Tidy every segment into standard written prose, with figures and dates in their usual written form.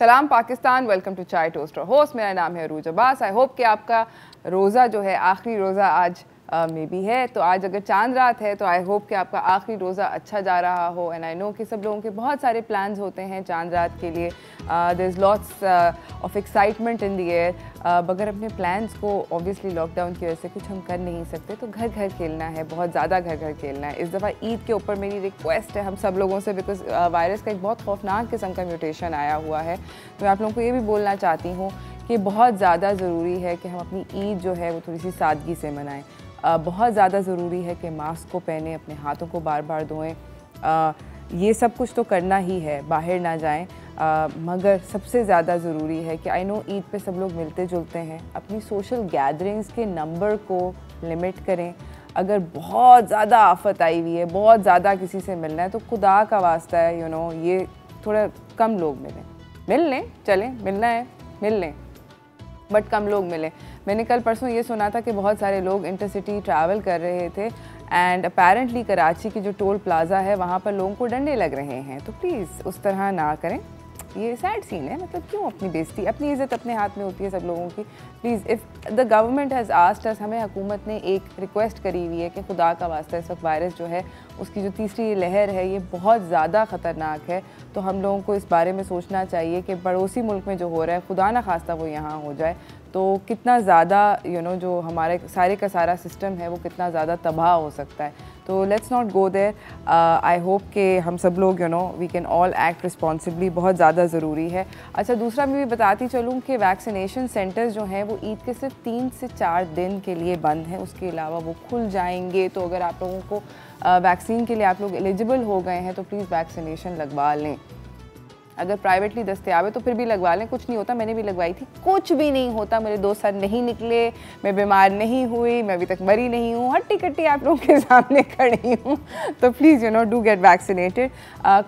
सलाम Pakistan, welcome to chai toast और host. मेरा नाम है अरूज अब्बास। आई होप कि आपका रोज़ा जो है आखिरी रोज़ा आज मे बी है, तो आज अगर चांद रात है तो आई होप कि आपका आखिरी रोज़ा अच्छा जा रहा हो। एंड आई नो कि सब लोगों के बहुत सारे प्लान्स होते हैं चांद रात के लिए। There is lots of excitement in the air. मगर अपने प्लान्स को ऑब्वियसली लॉकडाउन की वजह से कुछ हम कर नहीं सकते, तो घर घर खेलना है, बहुत ज़्यादा घर घर खेलना है। इस दफ़ा ईद के ऊपर मेरी रिक्वेस्ट है हम सब लोगों से, बिकॉज वायरस का एक बहुत खौफनाक किस्म का म्यूटेशन आया हुआ है। तो मैं आप लोगों को ये भी बोलना चाहती हूँ कि बहुत ज़्यादा ज़रूरी है कि हम अपनी ईद जो है वो थोड़ी सी सादगी से मनाएं। बहुत ज़्यादा ज़रूरी है कि मास्क को पहने, अपने हाथों को बार बार धोएं। ये सब कुछ तो करना ही है, बाहर ना जाएं। मगर सबसे ज़्यादा ज़रूरी है कि आई नो ईद पे सब लोग मिलते जुलते हैं, अपनी सोशल गैदरिंग्स के नंबर को लिमिट करें। अगर बहुत ज़्यादा आफत आई हुई है, बहुत ज़्यादा किसी से मिलना है, तो खुदा का वास्ता है ये थोड़ा कम लोग मिल लें, चलें, मिलना है मिल लें, बट कम लोग मिले। मैंने कल परसों ये सुना था कि बहुत सारे लोग इंटरसिटी ट्रैवल कर रहे थे एंड अपेरेंटली कराची की जो टोल प्लाज़ा है वहाँ पर लोगों को डंडे लग रहे हैं। तो प्लीज़ उस तरह ना करें, ये सैड सीन है। मतलब क्यों अपनी बेइज्जती, अपनी इज़्ज़त अपने हाथ में होती है सब लोगों की। Please, if the government has asked us, हमें हुकूमत ने एक रिक्वेस्ट करी हुई है कि खुदा का वास्ता इस वक्त वायरस जो है उसकी जो तीसरी लहर है ये बहुत ज़्यादा ख़तरनाक है। तो हम लोगों को इस बारे में सोचना चाहिए कि पड़ोसी मुल्क में जो हो रहा है, खुदा ना खास्ता वो यहाँ हो जाए, तो कितना ज़्यादा जो हमारे सारे का सारा सिस्टम है वो कितना ज़्यादा तबाह हो सकता है। तो let's not go there. I hope कि हम सब लोग we can all act responsibly, बहुत ज़्यादा ज़रूरी है। अच्छा, दूसरा मैं भी बताती चलूँ कि वैक्सीनेशन सेंटर्स जो हैं वो ईद के सिर्फ 3 से 4 दिन के लिए बंद हैं, उसके अलावा वो खुल जाएंगे। तो अगर आप लोगों को वैक्सीन के लिए आप लोग एलिजिबल हो गए हैं तो प्लीज़ वैक्सीनेशन लगवा लें। अगर प्राइवेटली दस्तयाब है तो फिर भी लगवा लें, कुछ नहीं होता। मैंने भी लगवाई थी, कुछ भी नहीं होता। मेरे 2 साल नहीं निकले, मैं बीमार नहीं हुई, मैं अभी तक मरी नहीं हूँ, हट्टी कट्टी आप लोगों के सामने खड़ी हूँ। तो प्लीज़ डू गेट वैक्सीनेटेड।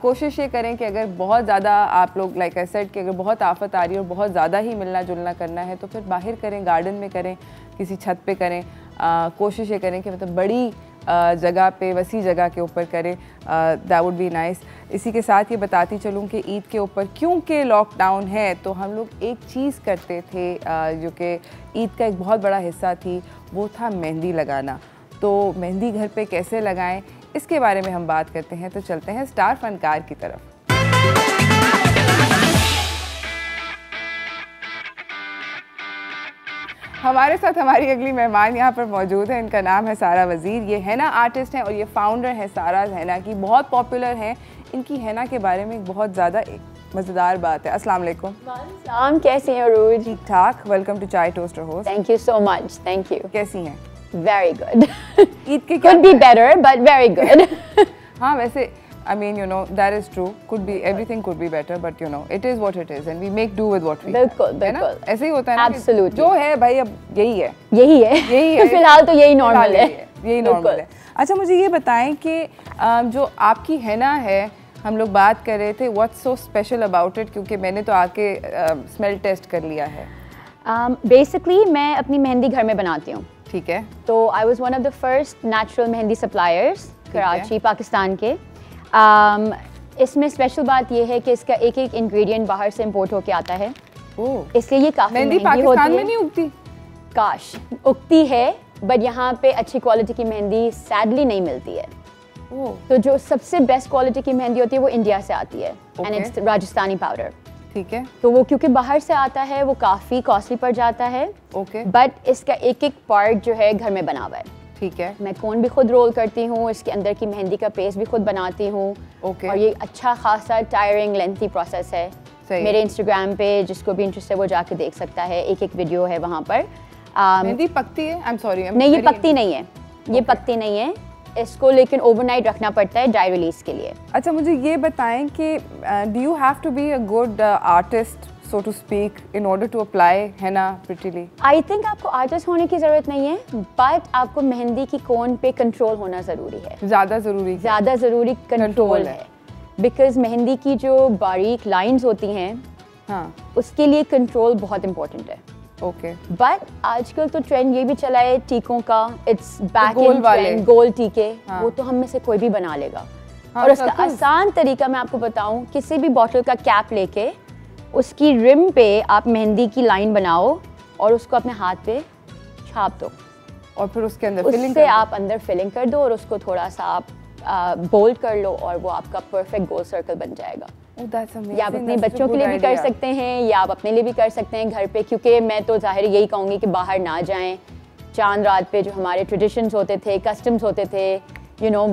कोशिश ये करें कि अगर बहुत ज़्यादा आप लोग लाइक आई सेड कि अगर बहुत आफत आ रही है और बहुत ज़्यादा ही मिलना जुलना करना है तो फिर बाहर करें, गार्डन में करें, किसी छत पे करें। कोशिश ये करें कि मतलब बड़ी जगह पे, वसी जगह के ऊपर करें, दैट वुड बी नाइस। इसी के साथ ये बताती चलूँ कि ईद के ऊपर क्योंकि लॉकडाउन है तो हम लोग एक चीज़ करते थे जो कि ईद का एक बहुत बड़ा हिस्सा थी, वो था मेहंदी लगाना। तो मेहंदी घर पे कैसे लगाएं, इसके बारे में हम बात करते हैं। तो चलते हैं स्टार फनकार की तरफ। हमारे साथ हमारी अगली मेहमान यहाँ पर मौजूद है, इनका नाम है सारा वज़ीर। ये हैना आर्टिस्ट हैं और ये फाउंडर है सारा हैना की, बहुत पॉपुलर हैं। इनकी हैना के बारे में एक बहुत ज़्यादा मज़ेदार बात है। अस्सलाम वालेकुम। वालेकुम, कैसी हैं अरूज? ठीक ठाक, welcome to chai toast host. Thank you so much, thank you. कैसी हैं? Very good. ईद के could be better but very good. हाँ, वैसे I mean, that is true. Could be, everything could be better, but it is what it is, and we make do with what we have. बिल्कुल, बिल्कुल। ऐसे ही होता है ना। Absolutely. जो है भाई अब यही है। यही है। फिलहाल तो यही नॉर्मल है। यही नॉर्मल है। अच्छा, मुझे ये बताएं कि जो आपकी हैना है, हम लोग बात कर रहे थे what's so special about it, क्योंकि मैंने तो आके स्मेल टेस्ट कर लिया है। बेसिकली मैं अपनी मेहंदी घर में बनाती हूँ। ठीक है। तो I was one of the first natural mehndi suppliers Karachi, Pakistan के। इसमें स्पेशल बात यह है कि इसका एक एक इंग्रेडिएंट बाहर से इंपोर्ट होके आता है, इसलिए ये काफ़ी महंगी होती है। पाकिस्तान में नहीं उगती? काश उगती है, बट यहाँ पे अच्छी क्वालिटी की मेहंदी सैडली नहीं मिलती है। तो जो सबसे बेस्ट क्वालिटी की मेहंदी होती है वो इंडिया से आती है, एंड इट्स राजस्थानी पाउडर। ठीक है। तो वो क्योंकि बाहर से आता है वो काफ़ी कॉस्टली पड़ जाता है। बट इसका एक एक पार्ट जो है घर में बना हुआ है। ठीक है। मैं कोन भी खुद रोल करती हूँ, इसके अंदर की मेहंदी का पेस्ट भी खुद बनाती हूँ। और ये अच्छा खासा टायरिंग लेंथी प्रोसेस है। मेरे इंस्टाग्राम पे जिसको भी इंटरेस्ट है वो जाके देख सकता है, एक एक वीडियो है वहाँ पर। मेहंदी पकती है? आई एम सॉरी, नहीं, ये पकती नहीं है, ये पकती नहीं है। इसको लेकिन ओवरनाइट रखना पड़ता है ड्राई रिलीज के लिए। अच्छा, मुझे ये बताएं कि do you have to be a good artist so to speak in order to apply henna prettily? I think आपको आर्टिस्ट होने की ज़रूरत नहीं है, बट आपको मेहंदी की कोन पे कंट्रोल होना ज़रूरी है। ज़्यादा ज़रूरी कंट्रोल है, बिकॉज मेहंदी की जो बारीक लाइंस होती हैं, हाँ, उसके लिए कंट्रोल बहुत इम्पोर्टेंट है। बट आजकल तो ट्रेंड ये भी चला है टीकों का, इट्स बैक इन ट्रेंड, गोल टीके। हाँ, वो तो हम में से कोई भी बना लेगा। हाँ, और उसका आसान तरीका मैं आपको बताऊं, किसी भी बॉटल का कैप लेके उसकी रिम पे आप मेहंदी की लाइन बनाओ और उसको अपने हाथ पे छाप दो और फिर उसके अंदर उससे आप अंदर फिलिंग कर दो और उसको थोड़ा सा आप बोल्ड कर लो और वो आपका परफेक्ट गोल सर्कल बन जाएगा। या आप अपने बच्चों के लिए भी कर सकते हैं या आप अपने लिए भी कर सकते हैं घर पे, क्योंकि मैं तो ज़ाहिर यही कहूँगी कि बाहर ना जाएं। चांद रात पे जो हमारे ट्रेडिशंस होते थे, कस्टम्स होते थे, यू नो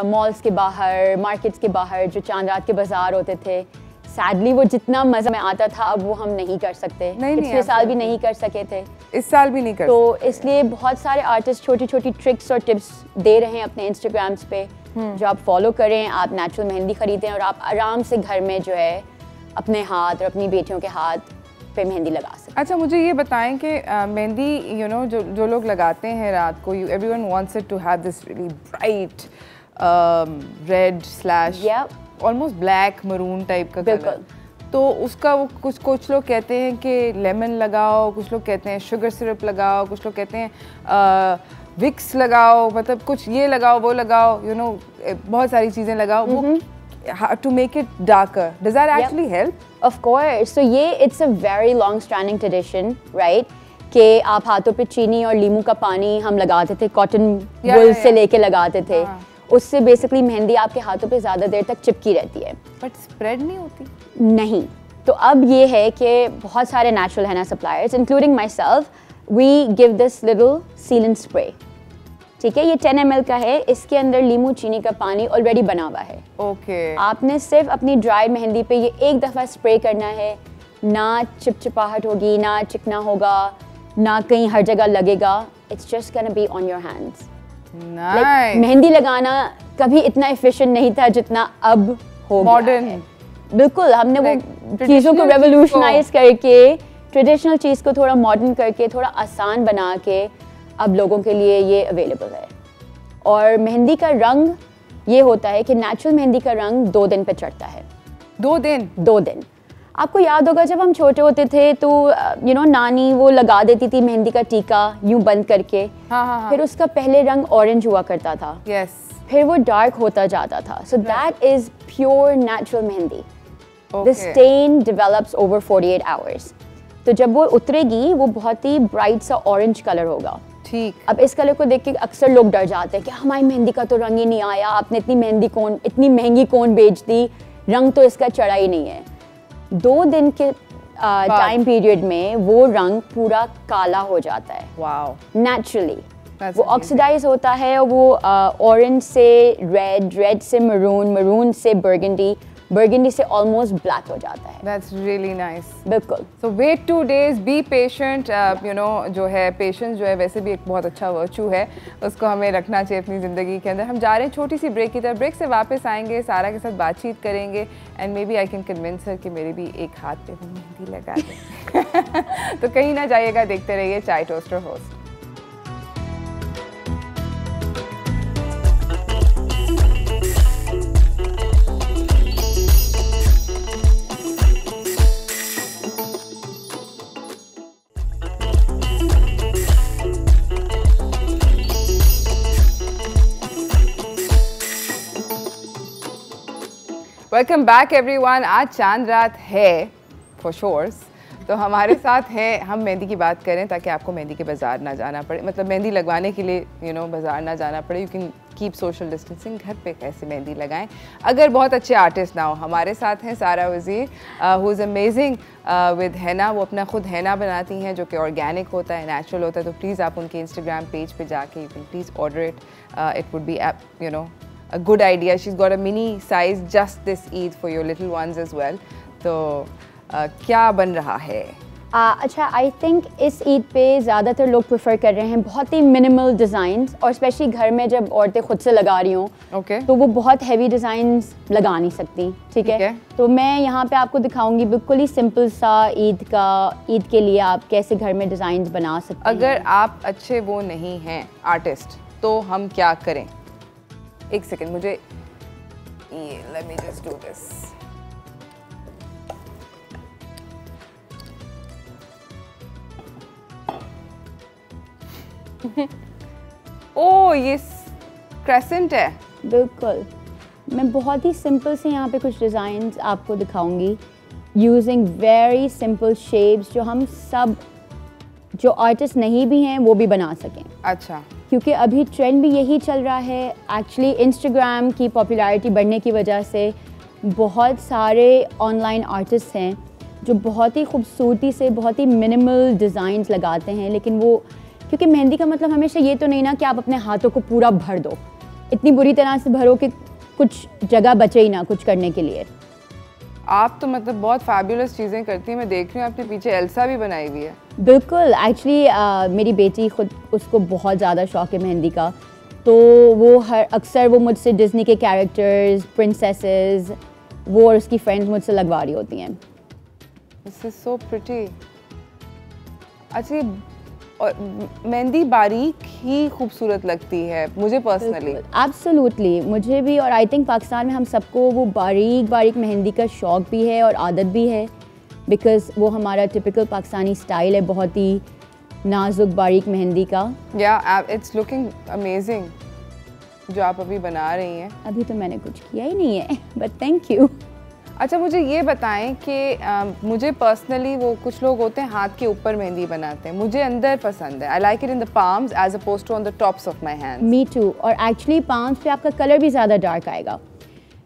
मॉल्स के बाहर, मार्केट्स के बाहर जो चांद रात के बाजार होते थे, सैडली वो जितना मज़ा में आता था अब वो हम नहीं कर सकते। पिछले साल भी नहीं कर सके थे, इस साल भी नहीं कर तो इसलिए बहुत सारे आर्टिस्ट छोटी छोटी ट्रिक्स और टिप्स दे रहे हैं अपने इंस्टाग्राम्स पे जो आप फॉलो करें। आप नेचुरल मेहंदी खरीदें और आप आराम से घर में जो है अपने हाथ और अपनी बेटियों के हाथ पे मेहंदी लगा सकते। अच्छा, मुझे ये बताएं कि मेहंदी जो लोग लगाते हैं रात को, everyone wants it to have this really bright red slash almost black maroon type का कलर, तो उसका वो कुछ लोग कहते हैं कि लेमन लगाओ, कुछ लोग कहते हैं शुगर सिरप लगाओ, कुछ लोग कहते हैं विक्स लगाओ, मतलब कुछ ये लगाओ वो लगाओ, बहुत सारी चीज़ें लगाओ to make it darker. Does that actually help? Of course. So ये it's a very long standing tradition, right? कि आप हाथों पे चीनी और लीमू का पानी हम लगाते थे, कॉटन वुल से लेके लगाते थे। उससे बेसिकली मेहंदी आपके हाथों पे ज़्यादा देर तक चिपकी रहती है। बट स्प्रेड नहीं होती? नहीं। तो अब ये है कि बहुत सारे natural henna suppliers, including myself, we give this little sealant spray. ठीक है, ये 10 ml का है, इसके अंदर लीमू चीनी का पानी ऑलरेडी बना हुआ है। ओके। आपने सिर्फ अपनी ड्राई मेहंदी पे ये एक दफ़ा स्प्रे करना है, ना चिपचिपाहट होगी, ना चिकना होगा, ना कहीं हर जगह लगेगा। It's just gonna be on your hands. Nice. Mehndi लगाना कभी इतना एफिशिएंट नहीं था जितना अब हो गया है। बिल्कुल, हमने वो चीज़ों को रेवोल्यूशनाइज करके, ट्रेडिशनल चीज़ को थोड़ा मॉडर्न करके, थोड़ा आसान बना के अब लोगों के लिए ये अवेलेबल है। और मेहंदी का रंग ये होता है कि नेचुरल मेहंदी का रंग 2 दिन पे चढ़ता है। 2 दिन? 2 दिन। आपको याद होगा जब हम छोटे होते थे तो नानी वो लगा देती थी मेहंदी का टीका यूं बंद करके। हाँ. फिर उसका पहले रंग ऑरेंज हुआ करता था। Yes. फिर वो डार्क होता जाता था। So that is pure natural mehndi. The stain develops over 48 hours. तो जब वो उतरेगी वो बहुत ही ब्राइट सा ऑरेंज कलर होगा। ठीक। अब इस कलर को देख के अक्सर लोग डर जाते हैं कि हमारी मेहंदी का तो रंग ही नहीं आया, आपने इतनी महंगी कौन बेच दी, रंग तो इसका चढ़ा ही नहीं है। 2 दिन के टाइम पीरियड में वो रंग पूरा काला हो जाता है। वाओ। नेचुरली वो ऑक्सीडाइज होता है और वो ऑरेंज से रेड से मरून से बर्गंडी से ऑलमोस्ट ब्लैक हो जाता है। That's really nice. बिल्कुल। So wait 2 days, be patient. जो है पेशेंस जो है वैसे भी एक बहुत अच्छा वर्चू है, उसको हमें रखना चाहिए अपनी ज़िंदगी के अंदर। हम जा रहे हैं छोटी सी ब्रेक की तरफ, ब्रेक से वापस आएंगे, सारा के साथ बातचीत करेंगे and maybe I can convince her कि मेरे भी एक हाथ पे वो मेहंदी लगा दे। तो कहीं ना जाइएगा, देखते रहिए चाय toaster host. Welcome back everyone. आज चांद रात है फॉर श्योर्स, तो हमारे साथ है, हम मेहंदी की बात करें ताकि आपको मेहंदी के बाज़ार ना जाना पड़े, मतलब मेहंदी लगवाने के लिए बाज़ार ना जाना पड़े। You can keep social distancing, घर पे कैसे मेहंदी लगाएं अगर बहुत अच्छे आर्टिस्ट ना हो। हमारे साथ हैं सारा वज़ीर, हु इज़ अमेजिंग विद हैना। वो अपना खुद हैना बनाती हैं जो कि ऑर्गेनिक होता है, नेचुरल होता है। तो प्लीज़ आप उनके इंस्टाग्राम पेज पे जाके you can please order it, it would be a good idea. She's got a mini size just this Eid for your little ones as well. तो क्या बन रहा है? अच्छा, आई थिंक इस ईद पे ज़्यादातर लोग प्रेफर कर रहे हैं बहुत ही मिनिमल डिज़ाइंस, और स्पेशली घर में जब औरतें खुद से लगा रही हों तो वो बहुत हैवी डिज़ाइंस लगा नहीं सकती। ठीक है, तो मैं यहाँ पे आपको दिखाऊंगी बिल्कुल ही सिंपल सा ईद के लिए आप कैसे घर में डिज़ाइंस बना सकते हैं। अगर आप अच्छे वो नहीं हैं आर्टिस्ट तो हम क्या करें? एक सेकेंड, मुझे ये let me just do this. Oh, ये क्रेसेंट है। बिल्कुल, मैं बहुत ही सिंपल से यहाँ पे कुछ डिज़ाइंस आपको दिखाऊंगी यूजिंग वेरी सिंपल शेप्स जो हम सब जो आर्टिस्ट नहीं भी हैं वो भी बना सकें। अच्छा, क्योंकि अभी ट्रेंड भी यही चल रहा है। एक्चुअली इंस्टाग्राम की पॉपुलैरिटी बढ़ने की वजह से बहुत सारे ऑनलाइन आर्टिस्ट हैं जो बहुत ही खूबसूरती से बहुत ही मिनिमल डिज़ाइंस लगाते हैं, लेकिन वो क्योंकि मेहंदी का मतलब हमेशा ये तो नहीं ना कि आप अपने हाथों को पूरा भर दो, इतनी बुरी तरह से भरो कि कुछ जगह बचे ही ना कुछ करने के लिए। आप तो मतलब बहुत फैबुलस चीज़ें करती हैं। मैं देख रही हूँ आपने पीछे एल्सा भी बनाई हुई है। बिल्कुल, एक्चुअली मेरी बेटी खुद उसको बहुत ज़्यादा शौक है मेहंदी का, तो वो अक्सर वो मुझसे डिज्नी के कैरेक्टर्स, प्रिंसेसेस, वो और उसकी फ्रेंड्स मुझसे लगवा रही होती हैं। This is so pretty. अच्छा, और मेहंदी बारीक ही खूबसूरत लगती है मुझे पर्सनली। एब्सोल्युटली, मुझे भी, और आई थिंक पाकिस्तान में हम सबको वो बारीक बारीक मेहंदी का शौक भी है और आदत भी है, बिकॉज वो हमारा टिपिकल पाकिस्तानी स्टाइल है, बहुत ही नाजुक बारीक मेहंदी का। या इट्स लुकिंग अमेजिंग जो आप अभी बना रही हैं। अभी तो मैंने कुछ किया ही नहीं है, बट थैंक यू। अच्छा, मुझे ये बताएं कि मुझे पर्सनली वो कुछ लोग होते हैं हाथ के ऊपर मेहंदी बनाते हैं, मुझे अंदर पसंद है। I like it in the palms as opposed to on the tops of my hands. Me too. और एक्चुअली पाम्स पे आपका कलर भी ज़्यादा डार्क आएगा,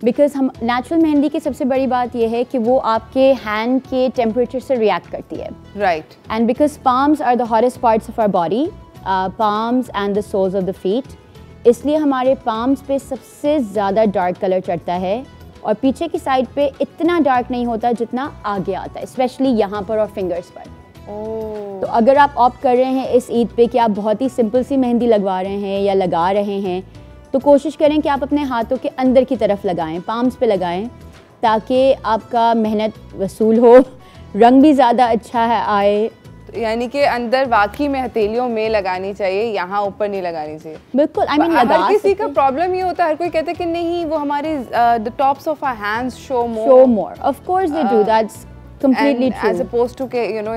बिकॉज हम नेचुरल मेहंदी की सबसे बड़ी बात यह है कि वो आपके हैंड के टेम्परेचर से रिएक्ट करती है। Right. And because palms are the hottest parts of our body, palms and the soles of the feet, इसलिए हमारे पाम्स पे सबसे ज़्यादा डार्क कलर चढ़ता है और पीछे की साइड पे इतना डार्क नहीं होता जितना आगे आता है, स्पेशली यहाँ पर और फिंगर्स पर। तो अगर आप ऑप्ट कर रहे हैं इस ईद पे कि आप बहुत ही सिंपल सी मेहंदी लगवा रहे हैं या लगा रहे हैं, तो कोशिश करें कि आप अपने हाथों के अंदर की तरफ लगाएं, पाम्स पे लगाएं, ताकि आपका मेहनत वसूल हो, रंग भी ज़्यादा अच्छा है आए। यानी कि अंदर वाकई में हथेलियों में लगानी चाहिए, यहाँ ऊपर नहीं लगानी चाहिए। बिल्कुल, आई मीन हर किसी का प्रॉब्लम ये होता है, हर कोई कहता है कि नहीं वो हमारे the tops of our hands show more. Of course they do, that's completely true, as opposed to के you know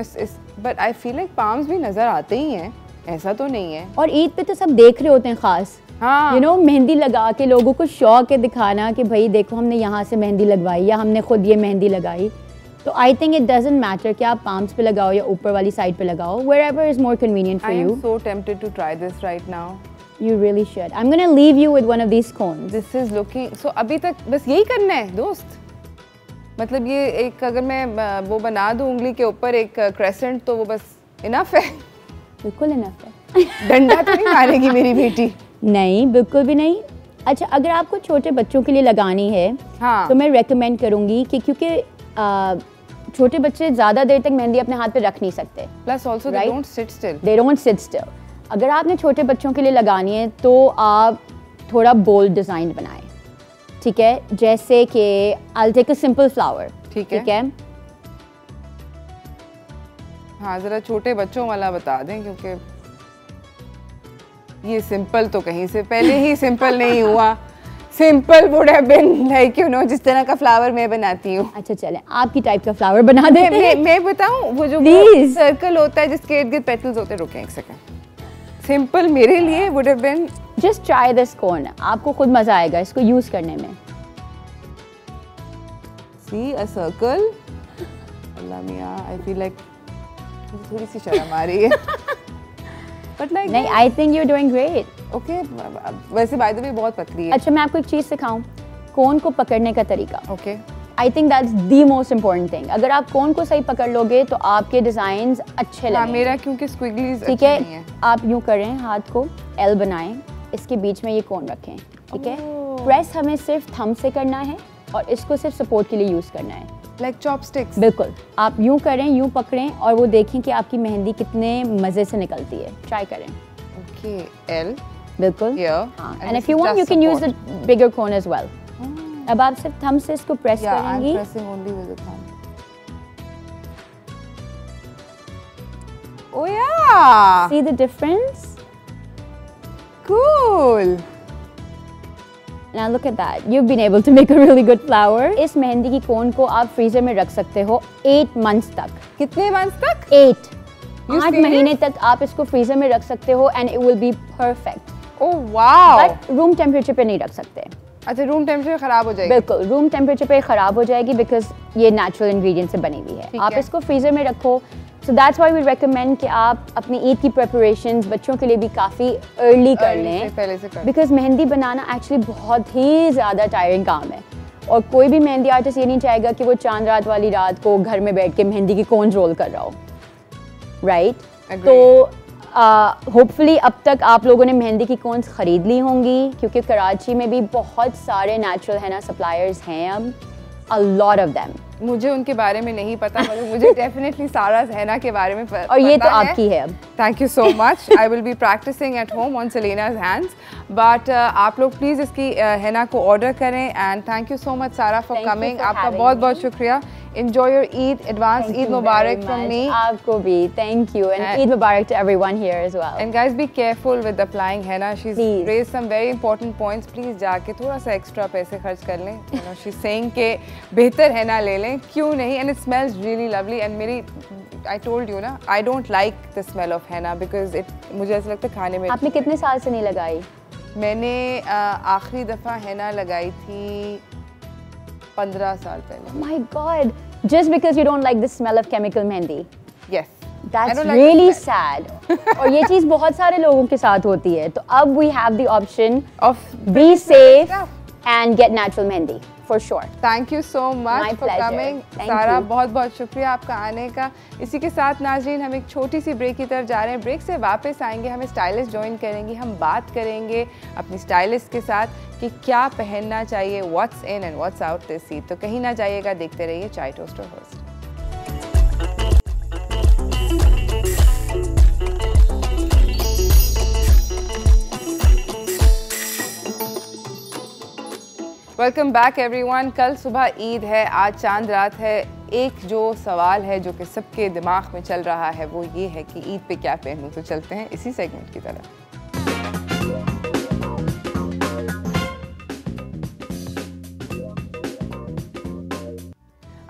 but I feel like palms भी नजर आते ही हैं, ऐसा तो नहीं है। और ईद पे तो सब देख रहे होते हैं खास, हाँ, यू नो मेहंदी लगा के लोगों को शौक है दिखाना कि भाई देखो हमने यहाँ से मेहंदी लगवाई या हमने खुद ये मेहंदी लगाई। तो I think it doesn't matter कि आप पाम्स पे लगाओ या ऊपर वाली साइड पे लगाओ, wherever is more convenient for you. I am so tempted to try this right now. You really should. I'm gonna leave you with one of these cones. This is looking so अभी तक बस यही करना है दोस्त, मतलब ये एक अगर मैं वो बना दूँ उंगली के ऊपर एक क्रेसेंट तो वो बस इनफ है। बिल्कुल इनफ है। डंडा तो नहीं मारेगी मेरी बेटी? नहीं, बिल्कुल भी नहीं। अच्छा, अगर आपको छोटे बच्चों के लिए लगानी है, हाँ, तो मैं रेकमेंड करूँगी कि क्योंकि छोटे बच्चे ज़्यादा देर तक मेहंदी अपने हाथ पे रख नहीं सकते, plus also they don't sit still. They don't sit still. अगर आपने छोटे बच्चों के लिए लगानी है तो आप थोड़ा बोल्ड डिज़ाइन बनाएं, ठीक है? जैसे कि I take a simple flower, ठीक है? हाँ, ज़रा छोटे बच्चों वाला बता दें, क्योंकि ये सिंपल तो कहीं से पहले ही सिंपल नहीं हुआ। Simple would have been like you know जिस तरह का फ्लावर मैं बनाती हूँ। अच्छा चलें, आपकी टाइप का फ्लावर बना देते हैं। मैं बताऊँ वो जो सर्कल होता है जिसके इर्द गिर्द पेटल्स होते हैं, रुकें एक सेकंड। सिंपल मेरे लिए would have been just try this cone, आपको खुद मजा आएगा इसको यूज करने में। See a circle. अल्लाह मियां, आई फील लाइक थोड़ी सी शर्म आ रही है। But like नहीं, I think you are doing great. Okay, वैसे बाय द वे बहुत पतली है। अच्छा, मैं आपको एक चीज़ सिखाऊं, कोन को पकड़ने का तरीका। Okay, I think that's the most important thing. अगर आप कोन को सही पकड़ लोगे तो आपके डिजाइन्स अच्छे लगेंगे। मेरा क्योंकि स्क्विगलीज ठीक है, आप यूँ करें, हाथ को एल बनाएं, इसके बीच में ये कोन रखें, ठीक है? प्रेस हमें सिर्फ थंब से करना है और इसको सिर्फ सपोर्ट के लिए यूज़ करना है, लाइक चॉपस्टिक्स। बिल्कुल, आप यूँ करें, यूँ पकड़ें और वो देखें कि आपकी मेहंदी कितने मज़े से निकलती है। ट्राई करें। ओके, एल बिल्कुल, हाँ, and if you want you can use the bigger cone as well. अब आप सिर्फ थंब से इसको प्रेस करेंगी। Oh yeah! See the difference? Cool! Now look at that. You've been able to make a really good flower. इस मेहंदी की कोन को आप फ्रीजर में रख सकते हो 8 months तक। कितने months तक? 8 महीने तक आप इसको फ्रीजर में रख सकते हो and it will be perfect. Oh wow! But room temperature पे नहीं रख सकते। अच्छा, रूम टेम्परेचर खराब हो जाएगी? बिल्कुल, रूम टेम्परेचर पे खराब हो जाएगी बिकॉज ये नेचुरल इंग्रेडिएंट से बनी हुई है। आप इसको फ्रीजर में रखो। So that's why we recommend कि आप अपनी ईद की प्रिपरेशंस बच्चों के लिए भी काफ़ी अर्ली कर लें, पहले से कर, बिकॉज मेहंदी बनाना एक्चुअली बहुत ही ज़्यादा टायरिंग काम है। और कोई भी मेहंदी आर्टिस्ट ये नहीं चाहेगा कि वो चांद रात वाली रात को घर में बैठ के मेहंदी की कोन रोल कर रहा हो, राइट? तो होपफुली अब तक आप लोगों ने मेहंदी की कोन्स ख़रीद ली होंगी, क्योंकि कराची में भी बहुत सारे नेचुरल हैना सप्लायर्स हैं अब, a lot of them। मुझे उनके बारे में नहीं पता, मगर मुझे डेफिनेटली सारा हैना के बारे में पता है। और ये तो आपकी है अब। Thank you so much. I will be practicing at home on Selena's hands, but आप लोग प्लीज़ इसकी हैना को ऑर्डर करें। And thank you so much Sara for coming. आपका बहुत बहुत शुक्रिया। Enjoy your Eid, advance Eid Mubarak from me. आपको भी, thank you, and Eid Mubarak to everyone here as well. And guys, be careful with applying henna. She's raised some very important points. Please जाके थोड़ा सा extra पैसे खर्च कर लें. You know, she's saying कि बेहतर henna ले लें, क्यों नहीं? And it smells really lovely. And मेरी, I told you ना, I don't like the smell of henna because मुझे ऐसा लगता है खाने में। आपने कितने साल से नहीं लगाई? मैंने आखिरी दफ़ा henna लगाई थी 15 साल पहले। My God, just because you don't like the smell of chemical mehendi? Yes. That's really sad. और ये चीज़ बहुत सारे लोगों के साथ होती है। तो अब we have the option of be safe and get natural mehendi for sure. Thank you so much My for pleasure. coming. सारा बहुत बहुत शुक्रिया आपका आने का। इसी के साथ नाज़रीन हम एक छोटी सी ब्रेक की तरफ जा रहे हैं। ब्रेक से वापस आएंगे, हमें स्टाइलिस्ट ज्वाइन करेंगी, हम बात करेंगे अपनी स्टाइलिस्ट के साथ कि क्या पहनना चाहिए, what's in and what's out this Eid. तो कहीं ना जाइएगा, देखते रहिए चाय toaster host. Welcome back everyone. कल सुबह ईद है, आज चांद रात है। एक जो सवाल है जो कि सबके दिमाग में चल रहा है वो ये है कि ईद पे क्या पहनूं। तो चलते हैं इसी सेगमेंट की तरफ।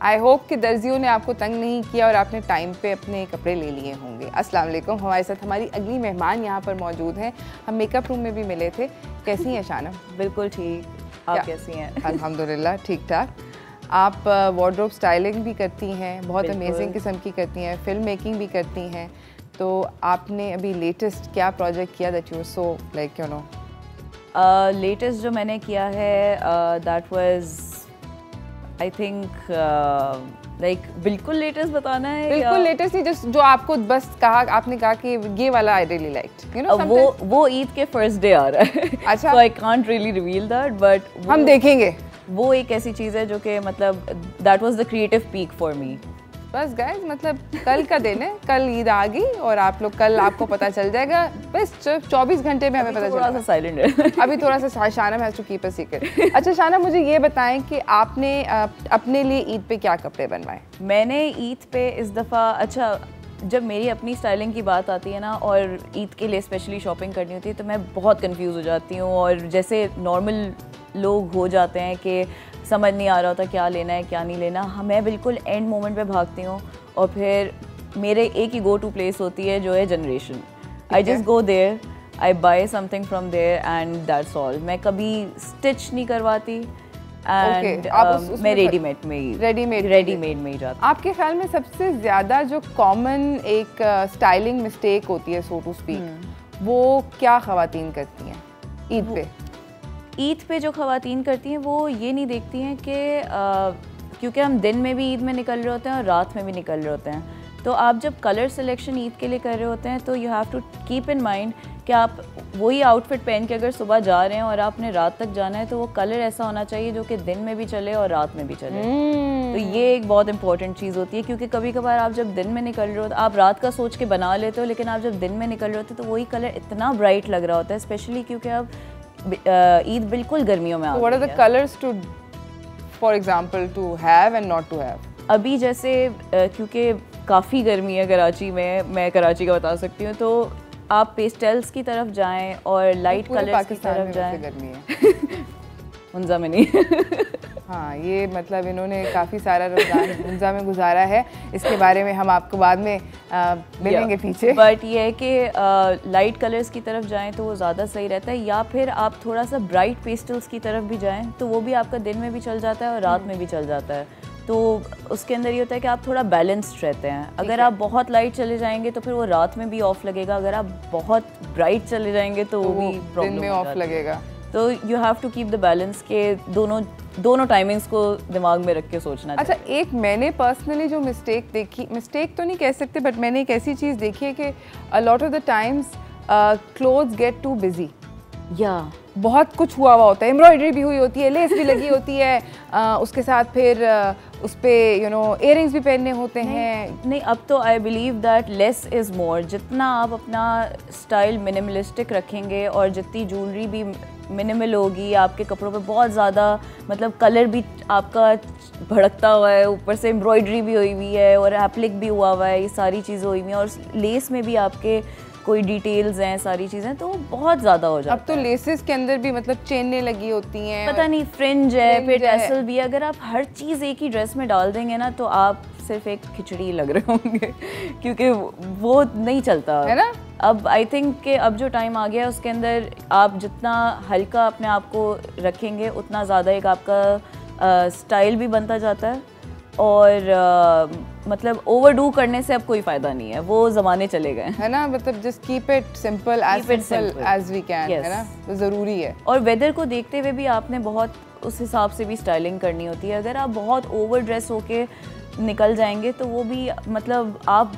आई होप कि दर्जियों ने आपको तंग नहीं किया और आपने टाइम पे अपने कपड़े ले लिए होंगे। अस्सलाम वालेकुम। हमारे साथ हमारी अगली मेहमान यहाँ पर मौजूद हैं। हम मेकअप रूम में भी मिले थे। कैसी हैं शानम? बिल्कुल ठीक, आप कैसी हैं? अल्हम्दुलिल्लाह ठीक ठाक। आप वार्डरोब स्टाइलिंग भी करती हैं, बहुत अमेजिंग किस्म की करती हैं, फिल्म मेकिंग भी करती हैं। तो आपने अभी लेटेस्ट क्या प्रोजेक्ट किया that you so like you no? Latest जो मैंने किया है that was I think like बिल्कुल लेटेस्ट बताना है? बिल्कुल लेटेस्ट नहीं, जस्ट जो आपको बस कहा, आपने कहा कि ये वाला I really liked, you know. वो ईद के फर्स्ट डे आ रहा है। अच्छा, so I can't really reveal that, but हम देखेंगे। वो एक ऐसी चीज़ है जो कि मतलब that was the creative peak for me. बस गाइस, मतलब कल का दिन है, कल ईद आ गई और आप लोग कल आपको पता चल जाएगा। बस 24 घंटे में हमें पता चल जाएगा। थोड़ा सा साइलेंट है अभी थोड़ा सा। Shanam has to keep a secret. अच्छा शानम, मुझे ये बताएं कि आपने अपने लिए ईद पे क्या कपड़े बनवाए? मैंने ईद पे इस दफ़ा, अच्छा जब मेरी अपनी स्टाइलिंग की बात आती है ना और ईद के लिए स्पेशली शॉपिंग करनी होती है तो मैं बहुत कंफ्यूज हो जाती हूँ। और जैसे नॉर्मल लोग हो जाते हैं कि समझ नहीं आ रहा होता क्या लेना है क्या नहीं लेना, मैं बिल्कुल एंड मोमेंट पे भागती हूँ। और फिर मेरे एक ही गो टू प्लेस होती है जो है generation. I just go there, I buy something from there and that's all. मैं कभी स्टिच नहीं करवाती एंड मैं रेडीमेड में ही में ही जाती। आपके ख्याल में सबसे ज़्यादा जो कॉमन एक स्टाइलिंग मिस्टेक होती है सो टू स्पीक, वो क्या ख़वातीन करती हैं ईद पे? ईद पे जो ख़वातीन करती हैं वो ये नहीं देखती हैं कि क्योंकि हम दिन में भी ईद में निकल रहे होते हैं और रात में भी निकल रहे होते हैं, तो आप जब कलर सिलेक्शन ईद के लिए कर रहे होते हैं तो you have to keep in mind कि आप वही आउटफिट पहन के अगर सुबह जा रहे हैं और आपने रात तक जाना है तो वो कलर ऐसा होना चाहिए जो कि दिन में भी चले और रात में भी चले। तो ये एक बहुत इंपॉर्टेंट चीज़ होती है, क्योंकि कभी कभार आप जब दिन में निकल रहे हो, आप रात का सोच के बना लेते हो, लेकिन आप जब दिन में निकल रहे होते हो तो वही कलर इतना ब्राइट लग रहा होता है, स्पेशली क्योंकि अब ईद बिल्कुल गर्मियों में आ रही है। What are the colours to, for example, to have and not to have? अभी जैसे क्योंकि काफ़ी गर्मी है कराची में, मैं कराची का बता सकती हूँ, तो आप पेस्टल्स की तरफ जाएं और लाइट कलर्स की तरफ जाएं। गर्मी है हुंजा में नहीं। हाँ, ये मतलब इन्होंने काफ़ी सारा रमज़ान हुंजा में गुजारा है, इसके बारे में हम आपको बाद में मिलेंगे पीछे। बट ये है कि लाइट कलर्स की तरफ जाएं तो वो ज़्यादा सही रहता है, या फिर आप थोड़ा सा ब्राइट पेस्टल्स की तरफ भी जाएं तो वो भी आपका दिन में भी चल जाता है और रात में भी चल जाता है। तो उसके अंदर ये होता है कि आप थोड़ा बैलेंस्ड रहते हैं। अगर आप बहुत लाइट चले जाएंगे तो फिर वो रात में भी ऑफ लगेगा, अगर आप बहुत ब्राइट चले जाएंगे तो वो भी दिन में ऑफ लगेगा। तो you have to keep the balance के दोनों टाइमिंग्स को दिमाग में रख के सोचना। अच्छा, एक मैंने पर्सनली जो मिस्टेक देखी, मिस्टेक तो नहीं कह सकते, बट मैंने एक ऐसी चीज़ देखी है कि a lot of the times clothes gate too busy. या बहुत कुछ हुआ होता है, एम्ब्रॉयडरी भी हुई होती है, लेस भी लगी होती है, उसके साथ फिर उस पर इयररिंग्स भी पहनने होते हैं। नहीं, अब तो I believe that less is more. जितना आप अपना स्टाइल मिनिमलिस्टिक रखेंगे और जितनी ज्वेलरी भी मिनिमल होगी, आपके कपड़ों पे बहुत ज़्यादा मतलब कलर भी आपका भड़कता हुआ है, ऊपर से एम्ब्रॉयडरी भी हुई हुई है और एप्लिक भी हुआ है, ये सारी चीज़ें हुई हुई हैं और लेस में भी आपके कोई डिटेल्स हैं, सारी चीज़ें, तो बहुत ज़्यादा हो जाता है। अब तो लेसेस के अंदर भी मतलब चेनें लगी होती हैं, पता नहीं फ्रिंज है, फिर टैसल भी है। अगर आप हर चीज़ एक ही ड्रेस में डाल देंगे ना तो आप सिर्फ एक खिचड़ी लग रहे होंगे क्योंकि वो नहीं चलता है ना। अब आई थिंक कि अब जो टाइम आ गया है उसके अंदर आप जितना हल्का अपने आप को रखेंगे उतना ज़्यादा एक आपका स्टाइल भी बनता जाता है और मतलब ओवरडू करने से अब कोई फ़ायदा नहीं है, वो ज़माने चले गए है ना। मतलब just keep it simple as we can, है ना, तो ज़रूरी है। और वेदर को देखते हुए भी आपने बहुत उस हिसाब से भी स्टाइलिंग करनी होती है। अगर आप बहुत ओवर ड्रेस होके निकल जाएंगे तो वो भी मतलब आप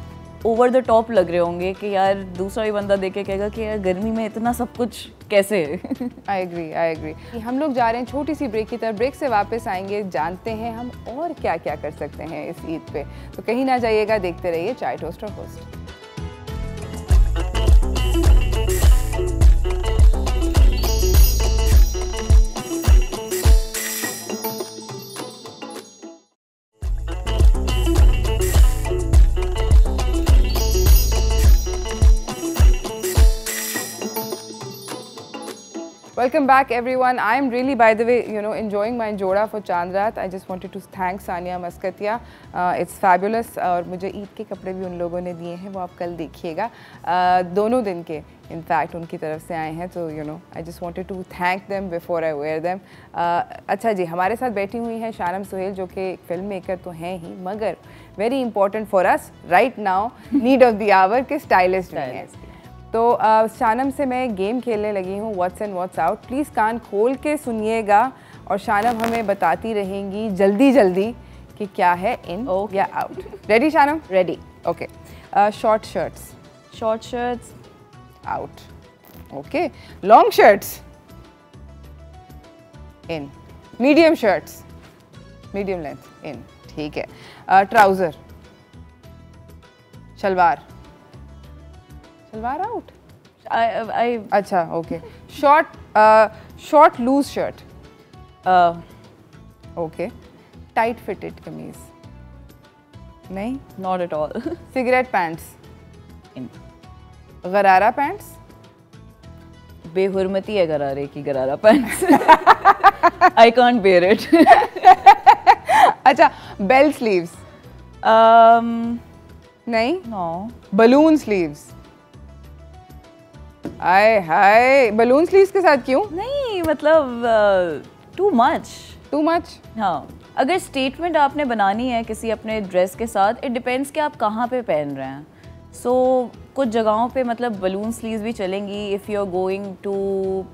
ओवर द टॉप लग रहे होंगे कि यार दूसरा ही बंदा देखे कहेगा कि यार गर्मी में इतना सब कुछ कैसे है। I agree. हम लोग जा रहे हैं छोटी सी ब्रेक की तरफ। ब्रेक से वापस आएंगे, जानते हैं हम और क्या क्या कर सकते हैं इस ईद पे। तो कहीं ना जाइएगा, देखते रहिए चाय टोस्ट और host. Welcome back everyone. I am really, by the way, enjoying my जोड़ा for Chand Raat. I just wanted to thank Sania Maskatia. It's fabulous. और मुझे ईद के कपड़े भी उन लोगों ने दिए हैं, वो आप कल देखिएगा। दोनों दिन के इनफैक्ट उनकी तरफ से आए हैं, तो I just wanted to thank them before I wear them. अच्छा जी, हमारे साथ बैठी हुई हैं शानम सुहेल, जो कि एक फिल्म मेकर तो हैं ही, मगर very important for us right now, need of the hour के स्टाइलिस्ट भी हैं। तो शानम से मैं गेम खेलने लगी हूँ, what's in what's out. Please कान खोल के सुनिएगा और शानम हमें बताती रहेंगी जल्दी जल्दी कि क्या है इन या out. Ready Shanam? Ready. Okay. Short shirts. Short shirts out. Okay. Long shirts in. Medium shirts, medium length in, ठीक है। ट्राउज़र। शलवार आउट। अच्छा, okay. Short loose shirt, okay. Tight fitted kameez, नहीं, not at all. Cigarette pants in. Gharara pants, बेहुरमती है गरारे की gharara pants. I can't bear it. अच्छा, bell sleeves, नहीं, नो। बलून स्लीव्स, आय हाय, बलून स्लीव्स के साथ क्यों? नहीं मतलब टू मच। हाँ, अगर स्टेटमेंट आपने बनानी है किसी अपने ड्रेस के साथ, इट डिपेंड्स कि आप कहाँ पे पहन रहे हैं। सो कुछ जगहों पे मतलब बलून स्लीव्स भी चलेंगी if you are going to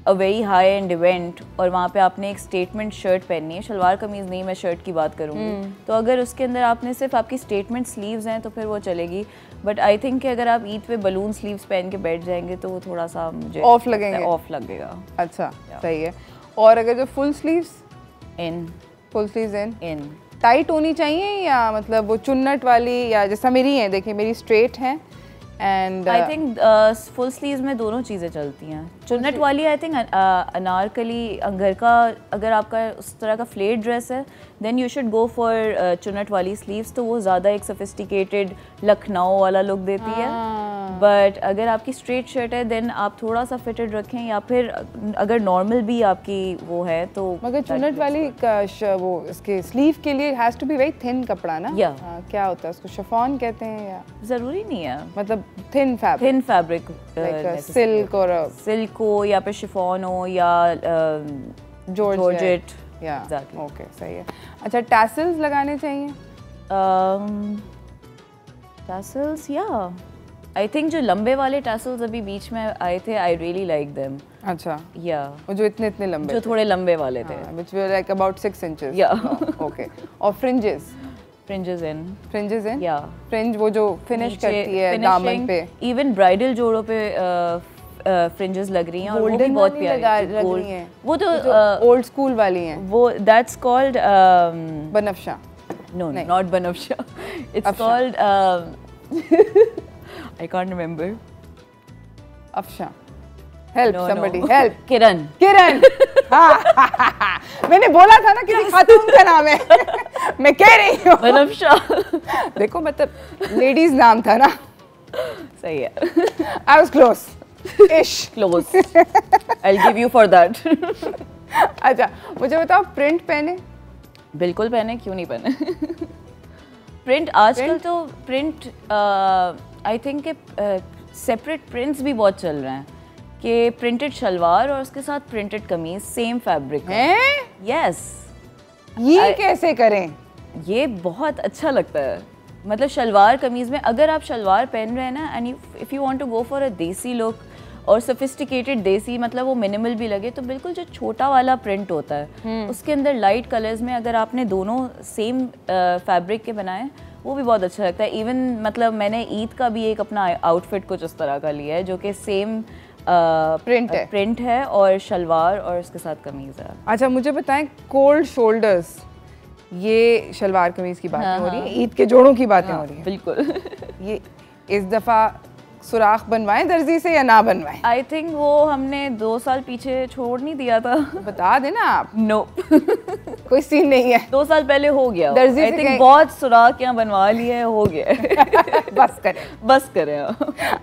a very high end event और वहाँ पे आपने एक स्टेटमेंट शर्ट पहननी है, शलवार कमीज़ नहीं, मैं शर्ट की बात करूँगी। तो अगर उसके अंदर आपने सिर्फ आपकी स्टेटमेंट स्लीव्स हैं तो फिर वो चलेगी। बट आई थिंक कि अगर आप ईद पे बलून स्लीव्स पहन के बैठ जाएंगे तो वो थोड़ा सा मुझे ऑफ लगेगा। अच्छा, सही है। और अगर जो फुल स्लीव्स फुल स्लीव्स इन टाइट होनी चाहिए या मतलब वो चुन्नट वाली, या जैसा मेरी है, देखिए मेरी स्ट्रेट है and I think full sleeves में दोनों चीज़ें चलती हैं। चुन्नट वाली आई थिंक अनारकली अंगर का, अगर आपका उस तरह का फ्लेट ड्रेस है then you should go for चुन्नट वाली स्लीव्स, तो वो ज़्यादा एक सोफिस्टिकेटेड लखनऊ वाला लुक देती है। बट अगर आपकी स्ट्रेट शर्ट है देन आप थोड़ा सा फिटेड रखें, या फिर अगर नॉर्मल भी आपकी वो है तो। मगर चुन्नट वाली वो इसके स्लीव के लिए has to be very thin कपड़ा ना, क्या होता है उसको, शिफॉन कहते हैं या? ज़रूरी नहीं है, मतलब थिन फैब्रिक सिल्क और सिल्क हो या फिर शिफॉन हो या जॉर्जेट। ओके सही है। अच्छा टैसल्स लगाने चाहिए? टैसल्स या आई थिंक जो लंबे वाले टैसल्स अभी बीच में आए थे, आई रियली लाइक देम। अच्छा या वो जो इतने लंबे, जो थोड़े लंबे वाले थे, which were like about 6 inches। या ओके। और फ्रिंजेस in या फ्रिंज वो जो फिनिश करती है दामन पे, इवन ब्राइडल जोड़ों पे फ्रिंजेस लग रही हैं और वो भी बहुत प्यारी लग रही हैं। वो तो ओल्ड स्कूल वाली हैं, वो दैट्स कॉल्ड बनफशा। No, not Banafsha. It's called I can't remember. Afsha. Help somebody. Help. Kiran. मैंने बोला था ना किसी खातून का नाम है। मैं कह रही हूँ बनफशा। देखो मतलब लेडीज नाम था ना। सही है। I was close. Ish. Close. I'll give you for that. अच्छा मुझे बताओ प्रिंट पहने? बिल्कुल पहने, क्यों नहीं पहने। प्रिंट आजकल तो प्रिंट आई थिंक के सेपरेट प्रिंट्स भी बहुत चल रहे हैं कि प्रिंटेड शलवार और उसके साथ प्रिंटेड कमीज सेम फैब्रिक है। यस ये कैसे करें? ये बहुत अच्छा लगता है, मतलब शलवार कमीज में अगर आप शलवार पहन रहे हैं ना and if you want to go for a desi look और सोफिस्टिकेटेड देसी, मतलब वो मिनिमल भी लगे, तो बिल्कुल जो छोटा वाला प्रिंट होता है उसके अंदर लाइट कलर्स में अगर आपने दोनों सेम फैब्रिक के बनाए वो भी बहुत अच्छा लगता है। इवन मतलब मैंने ईद का भी एक अपना आउटफिट कुछ इस तरह का लिया है जो कि सेम प्रिंट है और शलवार और उसके साथ कमीज़ है। अच्छा मुझे बताएं कोल्ड शोल्डर्स, ये शलवार कमीज़ की बातें हो रही हैं, ईद के जोड़ों की बातें हो रही हैं। बिल्कुल। ये इस दफ़ा सुराख बनवाएं दर्जी से या ना बनवाएं? आई थिंक वो हमने 2 साल पीछे छोड़ नहीं दिया था। बता देना आप। नो कोई सीन नहीं है। 2 साल पहले हो गया दर्जी आई थिंक बहुत सुराख यहाँ बनवा लिए, हो गया। बस करें।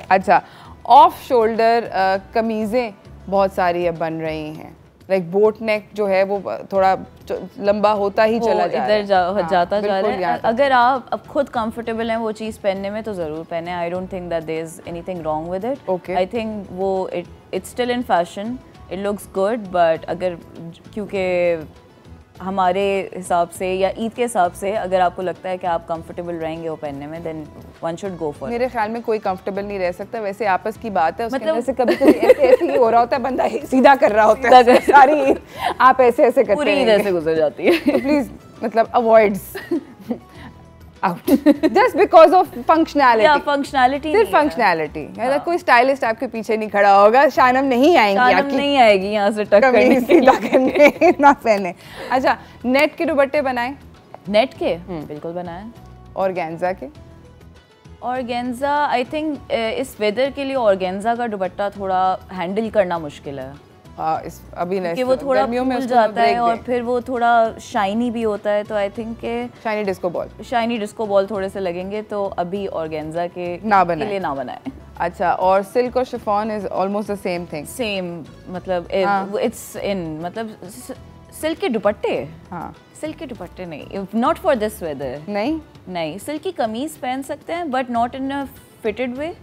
अच्छा ऑफ शोल्डर कमीज़ें बहुत सारी अब बन रही हैं, लाइक बोट नेक जो है वो थोड़ा लंबा होता ही चला जा जाता जा रहा है। अगर आप अब खुद कंफर्टेबल हैं वो चीज़ पहनने में तो ज़रूर पहने। I don't think that there is anything wrong with it. I think वो it's still in fashion, it looks good, but अगर क्योंकि हमारे हिसाब से या ईद के हिसाब से अगर आपको लगता है कि आप कंफर्टेबल रहेंगे वो पहनने में, then one should go for. मेरे ख्याल में कोई कंफर्टेबल नहीं रह सकता, वैसे आपस की बात है, मतलब से कभी कभी ऐसे ही हो रहा होता है, बंदा सीधा कर रहा होता है सारी ईद, आप ऐसे करते हैं, पूरी ईद ऐसे गुजर जाती है। तो प्लीज मतलब avoids out just because of functionality। या फंक्शनैलिटी, सिर्फ फंक्शनैलिटी, मतलब कोई स्टाइलिस्ट आपके पीछे नहीं खड़ा होगा, शानम नहीं आएंगी यहाँ से टक करने सीधा करने ना पहने। अच्छा नेट के दुपट्टे बनाए? नेट के बिल्कुल बनाए। ऑर्गेन्जा के? ऑर्गेन्जा आई थिंक इस वेदर के लिए ऑर्गेन्जा का दुपट्टा थोड़ा हैंडल करना मुश्किल है। इस अभी कि वो थोड़ा फूल जाता है और फिर वो थोड़ा शाइनी भी होता है, तो आई थिंक के शाइनी डिस्को बॉल थोड़े से लगेंगे, तो अभी ऑर्गेन्जा के लिए ना बनाए। अच्छा और सिल्क और chiffon is almost the same thing? Same, मतलब इट्स इन, मतलब सिल्क के दुपट्टे, हाँ सिल्क के दुपट्टे नहीं, नॉट फॉर दिस वेदर। नहीं सिल्क की कमीज पहन सकते हैं but not in a fitted way.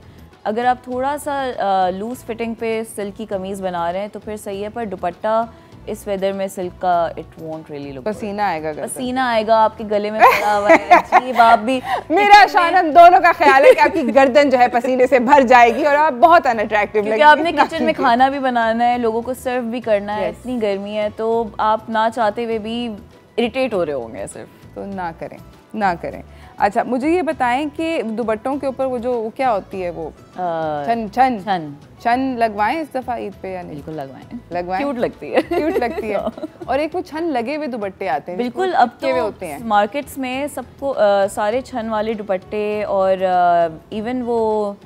अगर आप थोड़ा सा लूज फिटिंग पे सिल्क की कमीज़ बना रहे हैं तो फिर सही है, पर दुपट्टा इस वेदर में सिल्क का इट वोंट रियली लुक। पसीना आएगा आपके गले में पड़ा हुआ है। जी आप भी मेरा शानम दोनों का ख्याल है कि आपकी गर्दन जो है पसीने से भर जाएगी और आप बहुत अनअट्रैक्टिव लगेंगे, क्योंकि आपने किचन में खाना भी बनाना है, लोगों को सर्व भी करना है, इतनी गर्मी है, तो आप ना चाहते हुए भी इरिटेट हो रहे होंगे सिर्फ, तो ना करें। अच्छा मुझे ये बताएं कि दुपट्टों के ऊपर वो क्या होती है वो छन लगवाएं इस दफा ईद पे या नहीं? बिल्कुल लगवाएं। क्यूट लगती है। और एक वो छन लगे हुए दुपट्टे आते हैं, बिल्कुल अब तो होते हैं मार्केट्स में सबको सारे छन वाले दुपट्टे, और इवन वो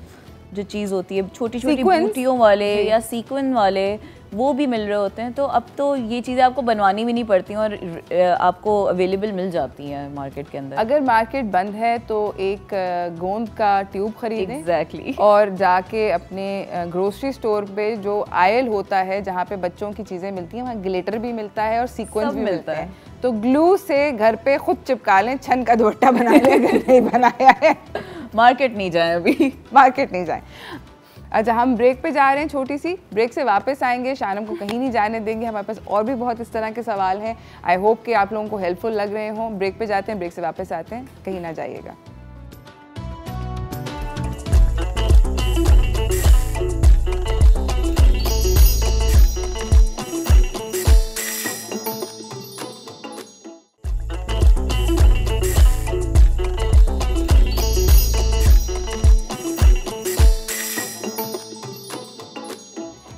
जो चीज़ होती है छोटी छोटी बूटियों वाले या सीक्वेंस वाले, वो भी मिल रहे होते हैं। तो अब तो ये चीज़ें आपको बनवानी भी नहीं पड़ती और आपको अवेलेबल मिल जाती हैं मार्केट के अंदर। अगर मार्केट बंद है तो एक गोंद का ट्यूब खरीदें। एग्जैक्टली। और जाके अपने ग्रोसरी स्टोर पे जो आयल होता है जहाँ पे बच्चों की चीज़ें मिलती हैं, वहाँ ग्लिटर भी मिलता है और सीक्वेंस भी मिलता है। तो ग्लू से घर पे खुद चिपका लें, छन का दुपट्टा बना लें अगर नहीं बनाया है। मार्केट नहीं जाए अभी, मार्केट नहीं जाए। अच्छा, हम ब्रेक पे जा रहे हैं, छोटी सी ब्रेक से वापस आएंगे। शानम को कहीं नहीं जाने देंगे, हमारे पास और भी बहुत इस तरह के सवाल हैं। आई होप कि आप लोगों को हेल्पफुल लग रहे हों। ब्रेक पे जाते हैं, ब्रेक से वापस आते हैं, कहीं ना जाइएगा।